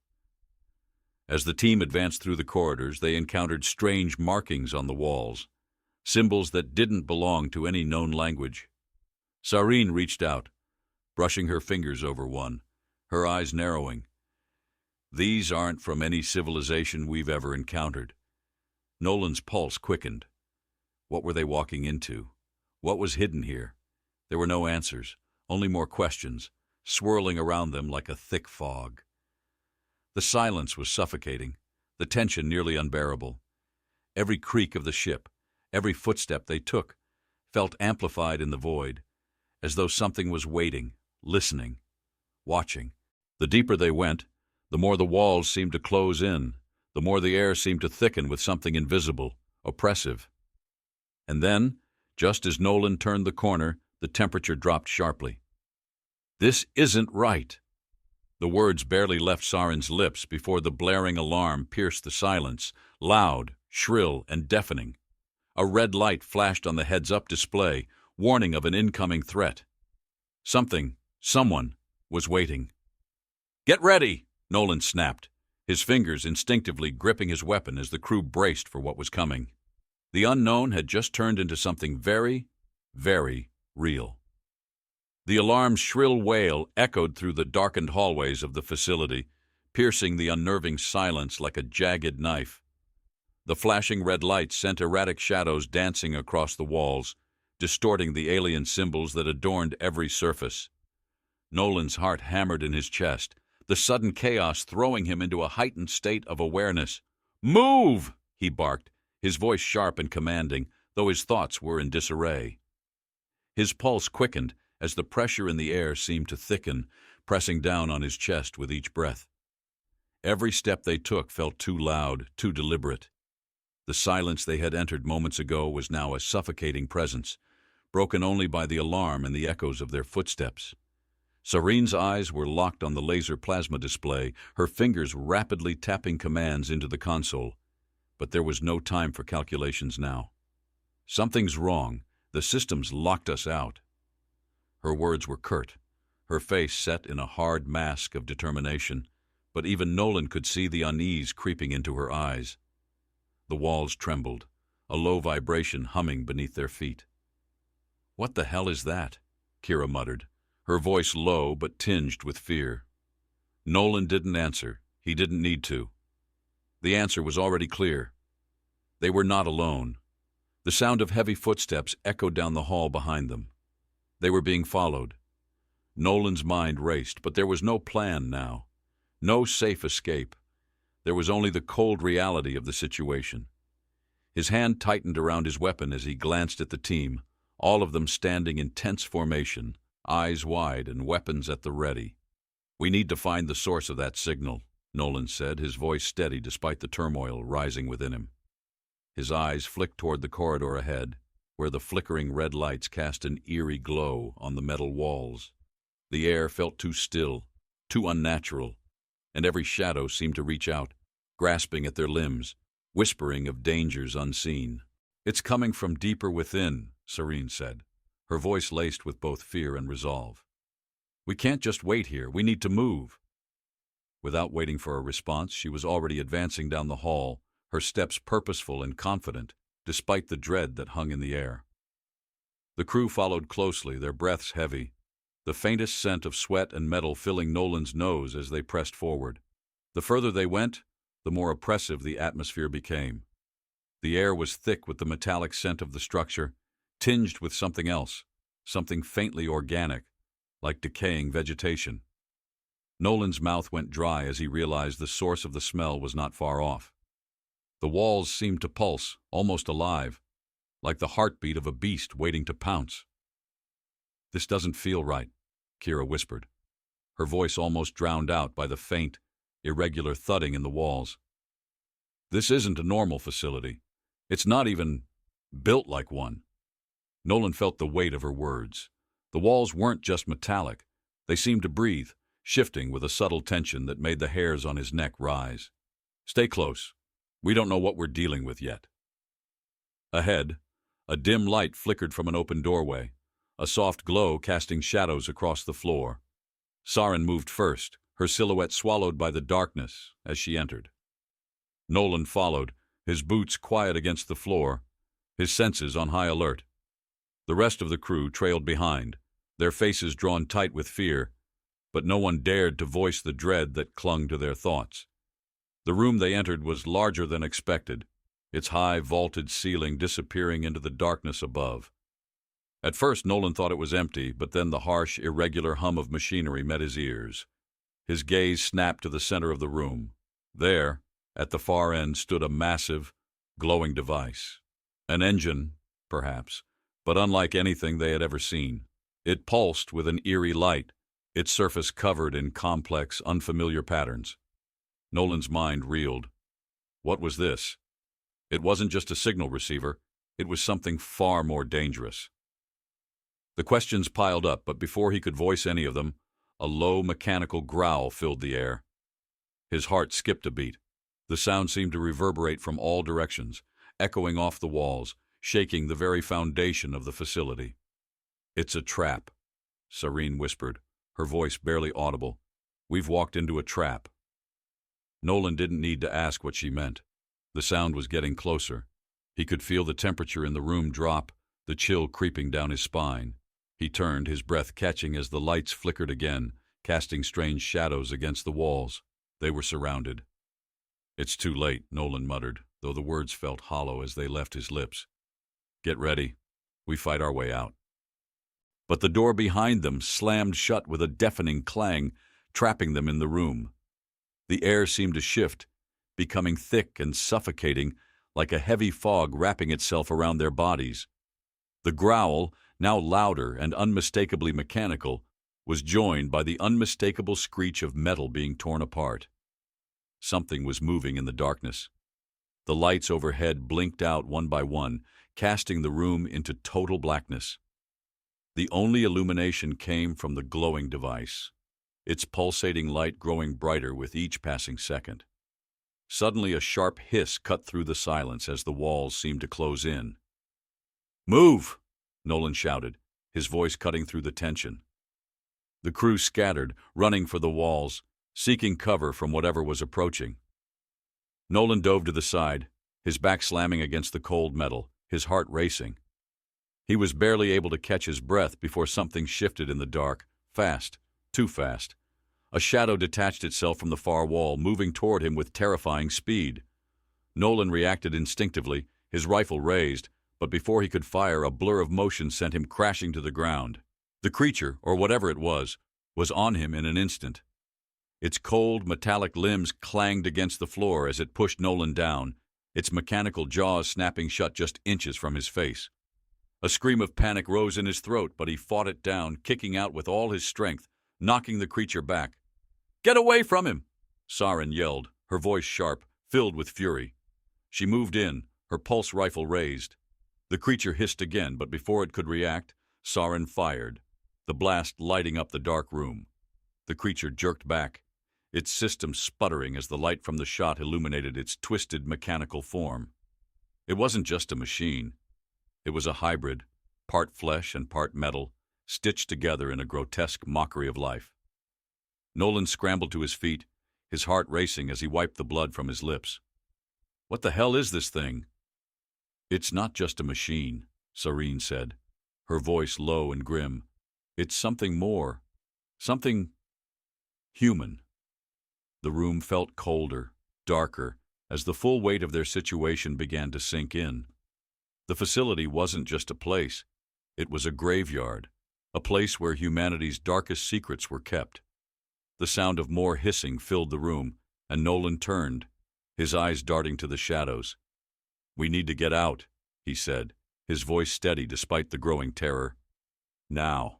As the team advanced through the corridors, they encountered strange markings on the walls, symbols that didn't belong to any known language. Sareen reached out, brushing her fingers over one, her eyes narrowing. "These aren't from any civilization we've ever encountered." Nolan's pulse quickened. What were they walking into? What was hidden here? There were no answers, only more questions, swirling around them like a thick fog. The silence was suffocating, the tension nearly unbearable. Every creak of the ship, every footstep they took, felt amplified in the void, as though something was waiting, listening, watching. The deeper they went, the more the walls seemed to close in, the more the air seemed to thicken with something invisible, oppressive. And then, just as Nolan turned the corner, the temperature dropped sharply. "This isn't right." The words barely left Saren's lips before the blaring alarm pierced the silence, loud, shrill, and deafening. A red light flashed on the heads-up display, warning of an incoming threat. Someone was waiting. "Get ready!" Nolan snapped, his fingers instinctively gripping his weapon as the crew braced for what was coming. The unknown had just turned into something very, very real. The alarm's shrill wail echoed through the darkened hallways of the facility, piercing the unnerving silence like a jagged knife. The flashing red lights sent erratic shadows dancing across the walls, distorting the alien symbols that adorned every surface. Nolan's heart hammered in his chest, the sudden chaos throwing him into a heightened state of awareness. "Move!" he barked, his voice sharp and commanding, though his thoughts were in disarray. His pulse quickened as the pressure in the air seemed to thicken, pressing down on his chest with each breath. Every step they took felt too loud, too deliberate. The silence they had entered moments ago was now a suffocating presence, broken only by the alarm and the echoes of their footsteps. Sareen's eyes were locked on the laser plasma display, her fingers rapidly tapping commands into the console. But there was no time for calculations now. "Something's wrong. The system's locked us out." Her words were curt, her face set in a hard mask of determination, but even Nolan could see the unease creeping into her eyes. The walls trembled, a low vibration humming beneath their feet. "What the hell is that?" Kira muttered, her voice low but tinged with fear. Nolan didn't answer. He didn't need to. The answer was already clear. They were not alone. The sound of heavy footsteps echoed down the hall behind them. They were being followed. Nolan's mind raced, but there was no plan now. No safe escape. There was only the cold reality of the situation. His hand tightened around his weapon as he glanced at the team, all of them standing in tense formation, eyes wide and weapons at the ready. We need to find the source of that signal, Nolan said, his voice steady despite the turmoil rising within him. His eyes flicked toward the corridor ahead, where the flickering red lights cast an eerie glow on the metal walls. The air felt too still, too unnatural, and every shadow seemed to reach out, grasping at their limbs, whispering of dangers unseen. "It's coming from deeper within," Serene said, her voice laced with both fear and resolve. "We can't just wait here. We need to move." Without waiting for a response, she was already advancing down the hall, her steps purposeful and confident, despite the dread that hung in the air. The crew followed closely, their breaths heavy, the faintest scent of sweat and metal filling Nolan's nose as they pressed forward. The further they went, the more oppressive the atmosphere became. The air was thick with the metallic scent of the structure, tinged with something else, something faintly organic, like decaying vegetation. Nolan's mouth went dry as he realized the source of the smell was not far off. The walls seemed to pulse, almost alive, like the heartbeat of a beast waiting to pounce. "This doesn't feel right," Kira whispered, her voice almost drowned out by the faint, irregular thudding in the walls. "This isn't a normal facility. It's not even built like one." Nolan felt the weight of her words. The walls weren't just metallic. They seemed to breathe, shifting with a subtle tension that made the hairs on his neck rise. "Stay close. We don't know what we're dealing with yet." Ahead, a dim light flickered from an open doorway, a soft glow casting shadows across the floor. Saren moved first, her silhouette swallowed by the darkness as she entered. Nolan followed, his boots quiet against the floor, his senses on high alert. The rest of the crew trailed behind, their faces drawn tight with fear, but no one dared to voice the dread that clung to their thoughts. The room they entered was larger than expected, its high, vaulted ceiling disappearing into the darkness above. At first, Nolan thought it was empty, but then the harsh, irregular hum of machinery met his ears. His gaze snapped to the center of the room. There, at the far end, stood a massive, glowing device. An engine, perhaps, but unlike anything they had ever seen. It pulsed with an eerie light, its surface covered in complex, unfamiliar patterns. Nolan's mind reeled. What was this? It wasn't just a signal receiver. It was something far more dangerous. The questions piled up, but before he could voice any of them, a low mechanical growl filled the air. His heart skipped a beat. The sound seemed to reverberate from all directions, echoing off the walls, shaking the very foundation of the facility. "It's a trap," Serene whispered, her voice barely audible. "We've walked into a trap." Nolan didn't need to ask what she meant. The sound was getting closer. He could feel the temperature in the room drop, the chill creeping down his spine. He turned, his breath catching as the lights flickered again, casting strange shadows against the walls. They were surrounded. "It's too late," Nolan muttered, though the words felt hollow as they left his lips. "Get ready. We fight our way out." But the door behind them slammed shut with a deafening clang, trapping them in the room. The air seemed to shift, becoming thick and suffocating, like a heavy fog wrapping itself around their bodies. The growl, now louder and unmistakably mechanical, was joined by the unmistakable screech of metal being torn apart. Something was moving in the darkness. The lights overhead blinked out one by one, casting the room into total blackness. The only illumination came from the glowing device, its pulsating light growing brighter with each passing second. Suddenly a sharp hiss cut through the silence as the walls seemed to close in. "Move!" Nolan shouted, his voice cutting through the tension. The crew scattered, running for the walls, seeking cover from whatever was approaching. Nolan dove to the side, his back slamming against the cold metal, his heart racing. He was barely able to catch his breath before something shifted in the dark, fast, too fast. A shadow detached itself from the far wall, moving toward him with terrifying speed. Nolan reacted instinctively, his rifle raised, but before he could fire, a blur of motion sent him crashing to the ground. The creature, or whatever it was on him in an instant. Its cold, metallic limbs clanged against the floor as it pushed Nolan down, its mechanical jaws snapping shut just inches from his face. A scream of panic rose in his throat, but he fought it down, kicking out with all his strength, knocking the creature back. Get away from him! Saren yelled, her voice sharp, filled with fury. She moved in, her pulse rifle raised. The creature hissed again, but before it could react, Saren fired, the blast lighting up the dark room. The creature jerked back, its system sputtering as the light from the shot illuminated its twisted mechanical form. It wasn't just a machine. It was a hybrid, part flesh and part metal, stitched together in a grotesque mockery of life. Nolan scrambled to his feet, his heart racing as he wiped the blood from his lips. What the hell is this thing? It's not just a machine, Sareen said, her voice low and grim. It's something more. Something human. The room felt colder, darker, as the full weight of their situation began to sink in. The facility wasn't just a place. It was a graveyard, a place where humanity's darkest secrets were kept. The sound of more hissing filled the room, and Nolan turned, his eyes darting to the shadows. "We need to get out," he said, his voice steady despite the growing terror. "Now."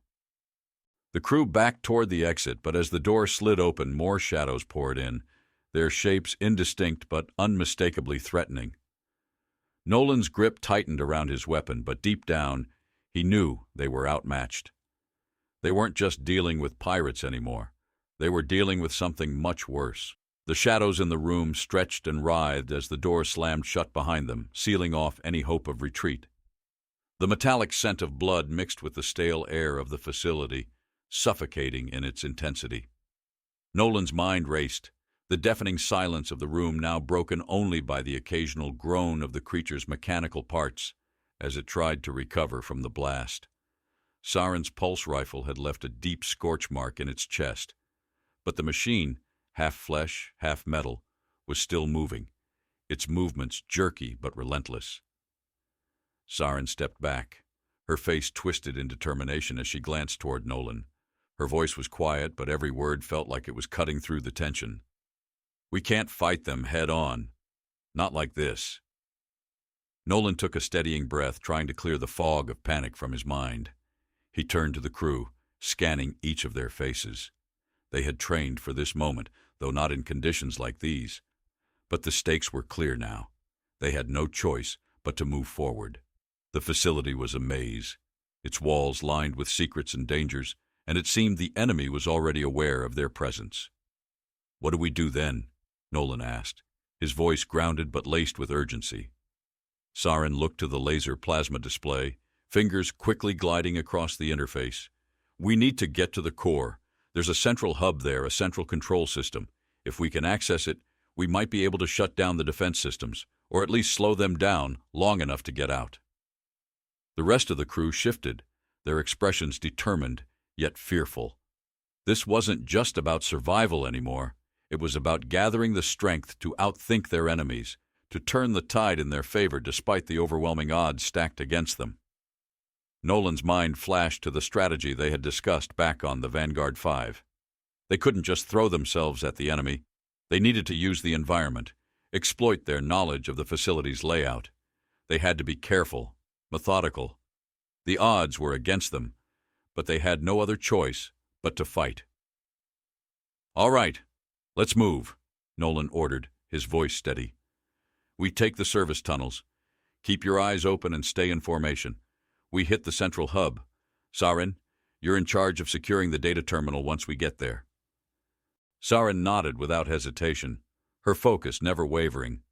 The crew backed toward the exit, but as the door slid open, more shadows poured in, their shapes indistinct but unmistakably threatening. Nolan's grip tightened around his weapon, but deep down, he knew they were outmatched. They weren't just dealing with pirates anymore. They were dealing with something much worse. The shadows in the room stretched and writhed as the door slammed shut behind them, sealing off any hope of retreat. The metallic scent of blood mixed with the stale air of the facility, suffocating in its intensity. Nolan's mind raced, the deafening silence of the room now broken only by the occasional groan of the creature's mechanical parts as it tried to recover from the blast. Saren's pulse rifle had left a deep scorch mark in its chest, but the machine, half flesh, half metal, was still moving, its movements jerky but relentless. Saren stepped back, her face twisted in determination as she glanced toward Nolan. Her voice was quiet, but every word felt like it was cutting through the tension. "We can't fight them head on. Not like this." Nolan took a steadying breath, trying to clear the fog of panic from his mind. He turned to the crew, scanning each of their faces. They had trained for this moment, though not in conditions like these. But the stakes were clear now. They had no choice but to move forward. The facility was a maze, its walls lined with secrets and dangers, and it seemed the enemy was already aware of their presence. "What do we do then?" Nolan asked, his voice grounded but laced with urgency. Saren looked to the laser plasma display, fingers quickly gliding across the interface. "We need to get to the core. There's a central hub there, a central control system. If we can access it, we might be able to shut down the defense systems, or at least slow them down long enough to get out." The rest of the crew shifted, their expressions determined, yet fearful. This wasn't just about survival anymore. It was about gathering the strength to outthink their enemies, to turn the tide in their favor despite the overwhelming odds stacked against them. Nolan's mind flashed to the strategy they had discussed back on the Vanguard 5. They couldn't just throw themselves at the enemy. They needed to use the environment, exploit their knowledge of the facility's layout. They had to be careful, methodical. The odds were against them, but they had no other choice but to fight. "All right, let's move," Nolan ordered, his voice steady. "We take the service tunnels. Keep your eyes open and stay in formation. We hit the central hub. Saren, you're in charge of securing the data terminal once we get there." Saren nodded without hesitation, her focus never wavering.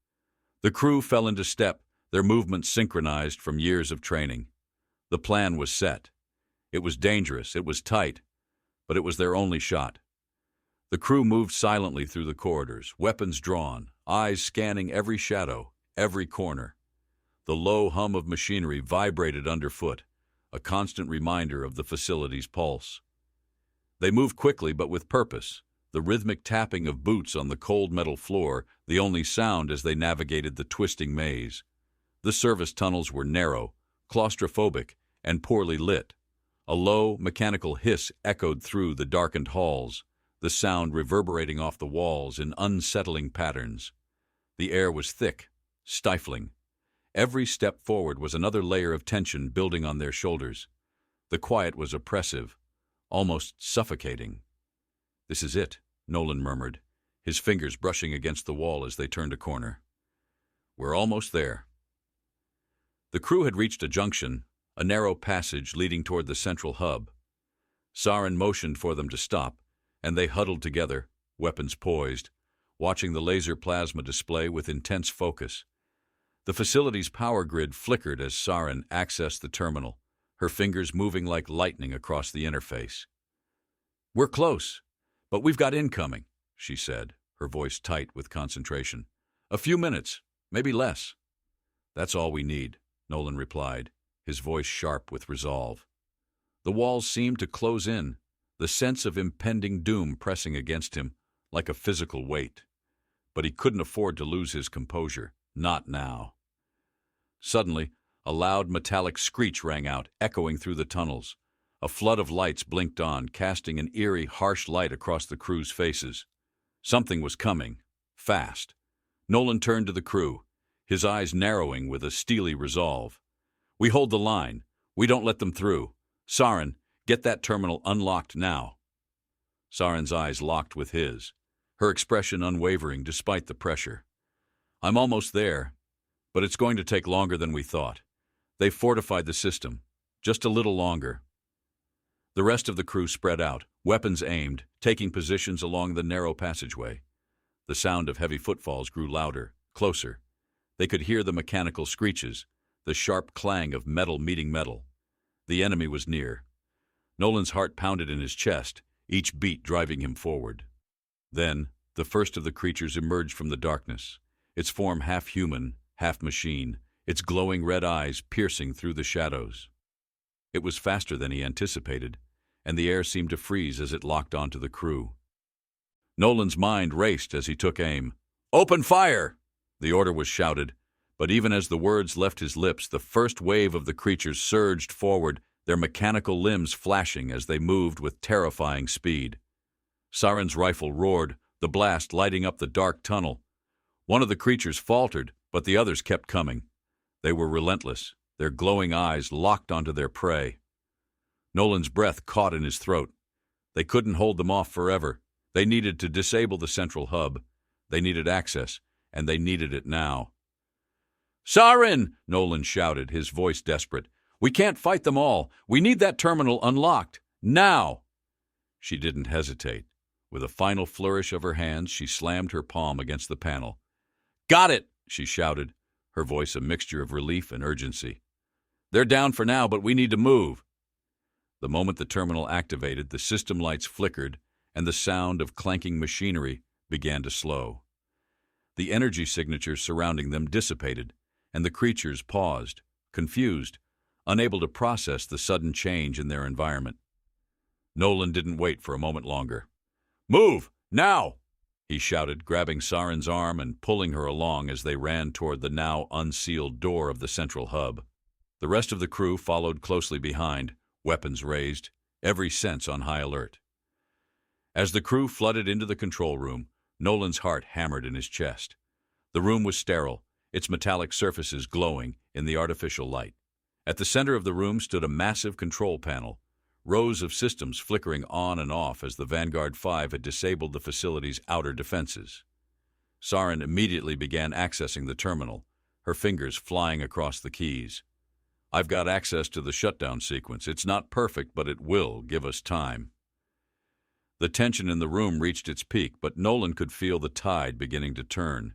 The crew fell into step, their movements synchronized from years of training. The plan was set. It was dangerous, it was tight, but it was their only shot. The crew moved silently through the corridors, weapons drawn, eyes scanning every shadow, every corner. The low hum of machinery vibrated underfoot, a constant reminder of the facility's pulse. They moved quickly but with purpose, the rhythmic tapping of boots on the cold metal floor the only sound as they navigated the twisting maze. The service tunnels were narrow, claustrophobic, and poorly lit. A low, mechanical hiss echoed through the darkened halls, the sound reverberating off the walls in unsettling patterns. The air was thick, stifling. Every step forward was another layer of tension building on their shoulders. The quiet was oppressive, almost suffocating. "This is it," Nolan murmured, his fingers brushing against the wall as they turned a corner. "We're almost there." The crew had reached a junction, a narrow passage leading toward the central hub. Saren motioned for them to stop, and they huddled together, weapons poised, watching the laser plasma display with intense focus. The facility's power grid flickered as Saren accessed the terminal, her fingers moving like lightning across the interface. "We're close, but we've got incoming," she said, her voice tight with concentration. "A few minutes, maybe less." "That's all we need," Nolan replied, his voice sharp with resolve. The walls seemed to close in, the sense of impending doom pressing against him like a physical weight. But he couldn't afford to lose his composure, not now. Suddenly, a loud metallic screech rang out, echoing through the tunnels. A flood of lights blinked on, casting an eerie, harsh light across the crew's faces. Something was coming, fast. Nolan turned to the crew, his eyes narrowing with a steely resolve. "We hold the line. We don't let them through. Saren, get that terminal unlocked now." Saren's eyes locked with his, her expression unwavering despite the pressure. "I'm almost there, but it's going to take longer than we thought. They've fortified the system. Just a little longer." The rest of the crew spread out, weapons aimed, taking positions along the narrow passageway. The sound of heavy footfalls grew louder, closer. They could hear the mechanical screeches, the sharp clang of metal meeting metal. The enemy was near. Nolan's heart pounded in his chest, each beat driving him forward. Then, the first of the creatures emerged from the darkness, its form half human, half machine, its glowing red eyes piercing through the shadows. It was faster than he anticipated, and the air seemed to freeze as it locked onto the crew. Nolan's mind raced as he took aim. "Open fire!" The order was shouted, but even as the words left his lips, the first wave of the creatures surged forward, their mechanical limbs flashing as they moved with terrifying speed. Saren's rifle roared, the blast lighting up the dark tunnel. One of the creatures faltered, but the others kept coming. They were relentless, their glowing eyes locked onto their prey. Nolan's breath caught in his throat. They couldn't hold them off forever. They needed to disable the central hub. They needed access, and they needed it now. "Saren!" Nolan shouted, his voice desperate. "We can't fight them all. We need that terminal unlocked. Now!" She didn't hesitate. With a final flourish of her hands, she slammed her palm against the panel. "Got it!" she shouted, her voice a mixture of relief and urgency. "They're down for now, but we need to move." The moment the terminal activated, the system lights flickered, and the sound of clanking machinery began to slow. The energy signatures surrounding them dissipated, and the creatures paused, confused, unable to process the sudden change in their environment. Nolan didn't wait for a moment longer. "Move! Now!" he shouted, grabbing Saren's arm and pulling her along as they ran toward the now unsealed door of the central hub. The rest of the crew followed closely behind, weapons raised, every sense on high alert. As the crew flooded into the control room, Nolan's heart hammered in his chest. The room was sterile, its metallic surfaces glowing in the artificial light. At the center of the room stood a massive control panel, rows of systems flickering on and off as the Vanguard 5 had disabled the facility's outer defenses. Saren immediately began accessing the terminal, her fingers flying across the keys. "I've got access to the shutdown sequence. It's not perfect, but it will give us time." The tension in the room reached its peak, but Nolan could feel the tide beginning to turn.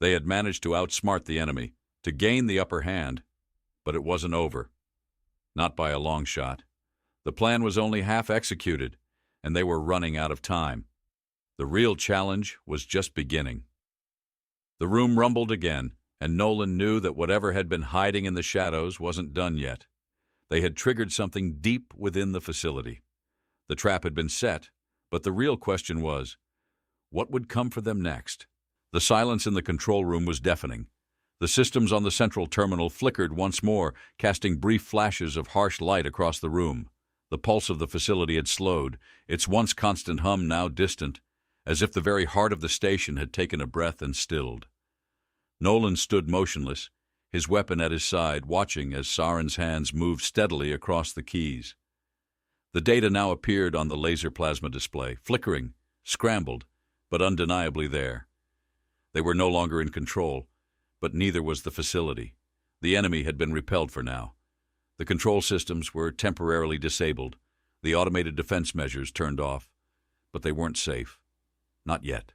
They had managed to outsmart the enemy, to gain the upper hand, but it wasn't over. Not by a long shot. The plan was only half executed, and they were running out of time. The real challenge was just beginning. The room rumbled again, and Nolan knew that whatever had been hiding in the shadows wasn't done yet. They had triggered something deep within the facility. The trap had been set, but the real question was, what would come for them next? The silence in the control room was deafening. The systems on the central terminal flickered once more, casting brief flashes of harsh light across the room. The pulse of the facility had slowed, its once constant hum now distant, as if the very heart of the station had taken a breath and stilled. Nolan stood motionless, his weapon at his side, watching as Saren's hands moved steadily across the keys. The data now appeared on the laser plasma display, flickering, scrambled, but undeniably there. They were no longer in control, but neither was the facility. The enemy had been repelled for now. The control systems were temporarily disabled, the automated defense measures turned off, but they weren't safe. Not yet.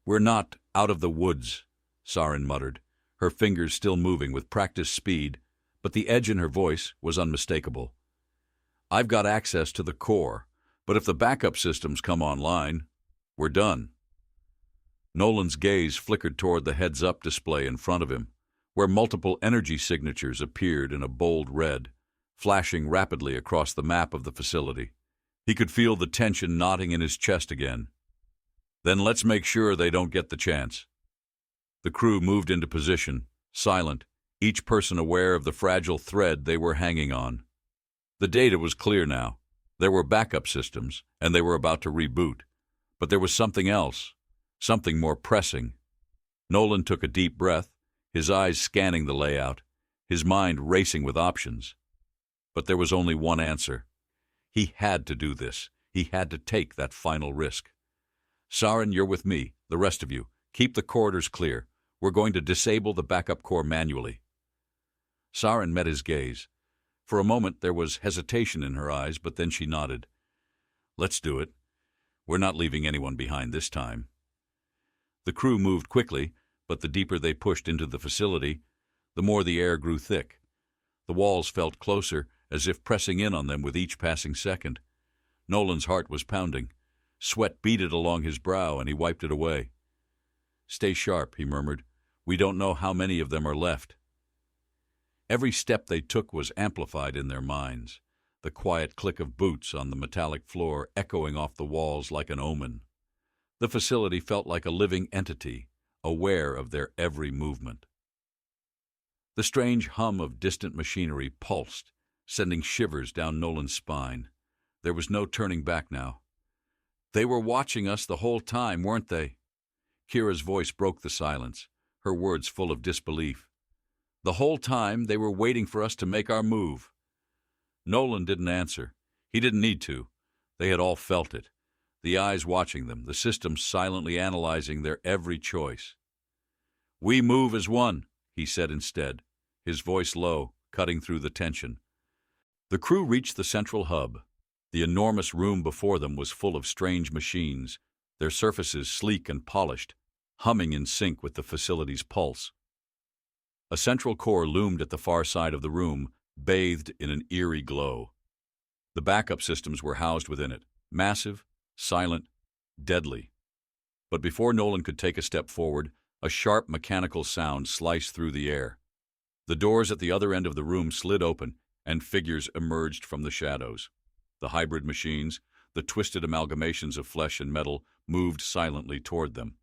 "We're not out of the woods," Saren muttered, her fingers still moving with practiced speed, but the edge in her voice was unmistakable. "I've got access to the core, but if the backup systems come online, we're done." Nolan's gaze flickered toward the heads-up display in front of him, where multiple energy signatures appeared in a bold red, flashing rapidly across the map of the facility. He could feel the tension knotting in his chest again. "Then let's make sure they don't get the chance." The crew moved into position, silent, each person aware of the fragile thread they were hanging on. The data was clear now. There were backup systems, and they were about to reboot. But there was something else, something more pressing. Nolan took a deep breath, his eyes scanning the layout, his mind racing with options. But there was only one answer. He had to do this. He had to take that final risk. "Saren, you're with me, the rest of you. Keep the corridors clear. We're going to disable the backup core manually." Saren met his gaze. For a moment there was hesitation in her eyes, but then she nodded. "Let's do it. We're not leaving anyone behind this time." The crew moved quickly, but the deeper they pushed into the facility, the more the air grew thick. The walls felt closer, as if pressing in on them with each passing second. Nolan's heart was pounding. Sweat beaded along his brow, and he wiped it away. "Stay sharp," he murmured. "We don't know how many of them are left." Every step they took was amplified in their minds, the quiet click of boots on the metallic floor echoing off the walls like an omen. The facility felt like a living entity, aware of their every movement. The strange hum of distant machinery pulsed, sending shivers down Nolan's spine. There was no turning back now. "They were watching us the whole time, weren't they?" Kira's voice broke the silence, her words full of disbelief. "The whole time they were waiting for us to make our move." Nolan didn't answer. He didn't need to. They had all felt it. The eyes watching them, the systems silently analyzing their every choice. "We move as one," he said instead, his voice low, cutting through the tension. The crew reached the central hub. The enormous room before them was full of strange machines, their surfaces sleek and polished, humming in sync with the facility's pulse. A central core loomed at the far side of the room, bathed in an eerie glow. The backup systems were housed within it, massive, silent, deadly. But before Nolan could take a step forward, a sharp mechanical sound sliced through the air. The doors at the other end of the room slid open, and figures emerged from the shadows. The hybrid machines, the twisted amalgamations of flesh and metal, moved silently toward them.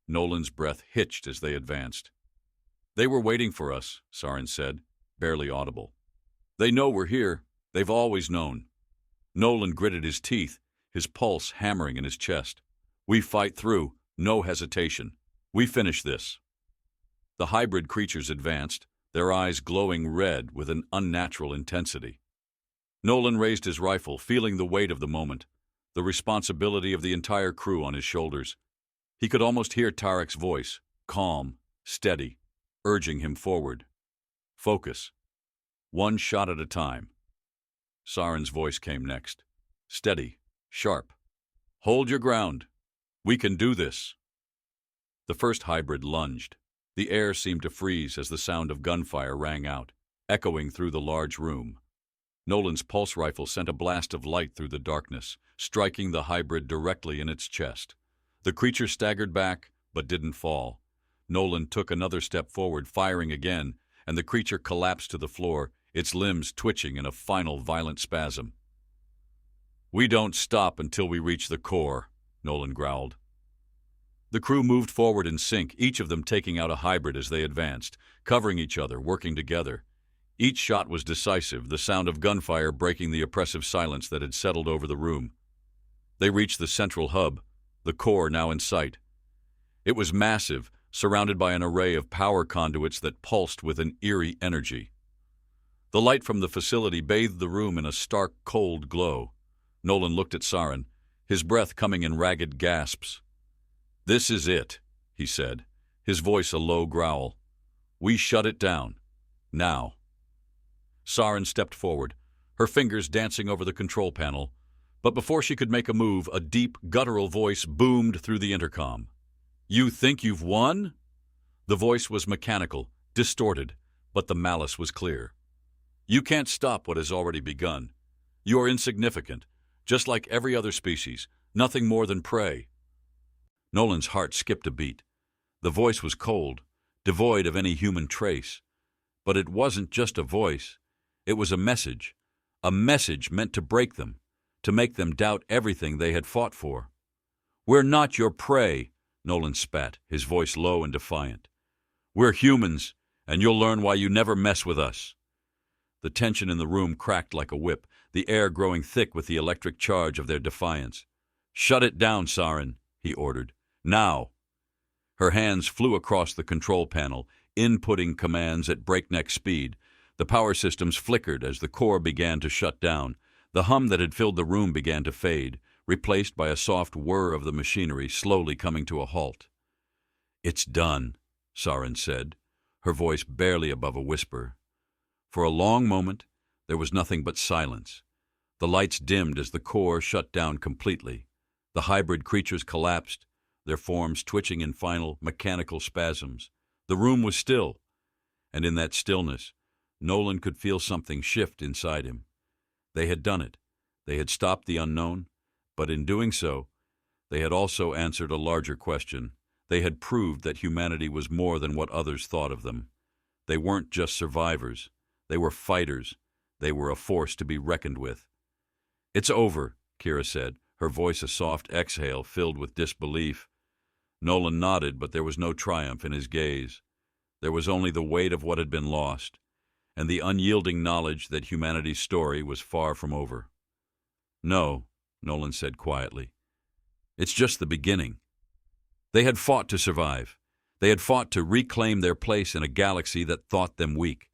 Nolan's breath hitched as they advanced. "They were waiting for us," Saren said, barely audible. "They know we're here. They've always known." Nolan gritted his teeth, his pulse hammering in his chest. "We fight through, no hesitation. We finish this." The hybrid creatures advanced, their eyes glowing red with an unnatural intensity. Nolan raised his rifle, feeling the weight of the moment, the responsibility of the entire crew on his shoulders. He could almost hear Tarek's voice, calm, steady, urging him forward. "Focus. One shot at a time." Saren's voice came next. Steady, sharp. "Hold your ground. We can do this." The first hybrid lunged. The air seemed to freeze as the sound of gunfire rang out, echoing through the large room. Nolan's pulse rifle sent a blast of light through the darkness, striking the hybrid directly in its chest. The creature staggered back, but didn't fall. Nolan took another step forward, firing again, and the creature collapsed to the floor, its limbs twitching in a final violent spasm. "We don't stop until we reach the core," Nolan growled. The crew moved forward in sync, each of them taking out a hybrid as they advanced, covering each other, working together. Each shot was decisive, the sound of gunfire breaking the oppressive silence that had settled over the room. They reached the central hub, the core now in sight. It was massive, surrounded by an array of power conduits that pulsed with an eerie energy. The light from the facility bathed the room in a stark, cold glow. Nolan looked at Saren, his breath coming in ragged gasps. "This is it," he said, his voice a low growl. "We shut it down. Now." Saren stepped forward, her fingers dancing over the control panel, but before she could make a move, a deep, guttural voice boomed through the intercom. "You think you've won?" The voice was mechanical, distorted, but the malice was clear. "You can't stop what has already begun. You are insignificant, just like every other species, nothing more than prey." Nolan's heart skipped a beat. The voice was cold, devoid of any human trace. But it wasn't just a voice. It was a message meant to break them, to make them doubt everything they had fought for. "We're not your prey," Nolan spat, his voice low and defiant. "We're humans, and you'll learn why you never mess with us." The tension in the room cracked like a whip, the air growing thick with the electric charge of their defiance. "Shut it down, Saren," he ordered. "Now." Her hands flew across the control panel, inputting commands at breakneck speed. The power systems flickered as the core began to shut down. The hum that had filled the room began to fade, replaced by a soft whir of the machinery slowly coming to a halt. "It's done," Saren said, her voice barely above a whisper. For a long moment, there was nothing but silence. The lights dimmed as the core shut down completely. The hybrid creatures collapsed, their forms twitching in final, mechanical spasms. The room was still, and in that stillness, Nolan could feel something shift inside him. They had done it. They had stopped the unknown, but in doing so, they had also answered a larger question. They had proved that humanity was more than what others thought of them. They weren't just survivors. They were fighters. They were a force to be reckoned with. "It's over," Kira said, her voice a soft exhale filled with disbelief. Nolan nodded, but there was no triumph in his gaze. There was only the weight of what had been lost, and the unyielding knowledge that humanity's story was far from over. "No," Nolan said quietly. "It's just the beginning." They had fought to survive. They had fought to reclaim their place in a galaxy that thought them weak.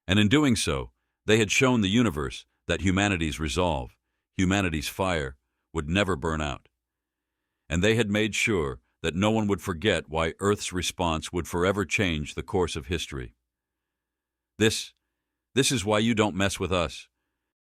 And in doing so, they had shown the universe that humanity's resolve, humanity's fire, would never burn out. And they had made sure that no one would forget why Earth's response would forever change the course of history. This is why you don't mess with us,"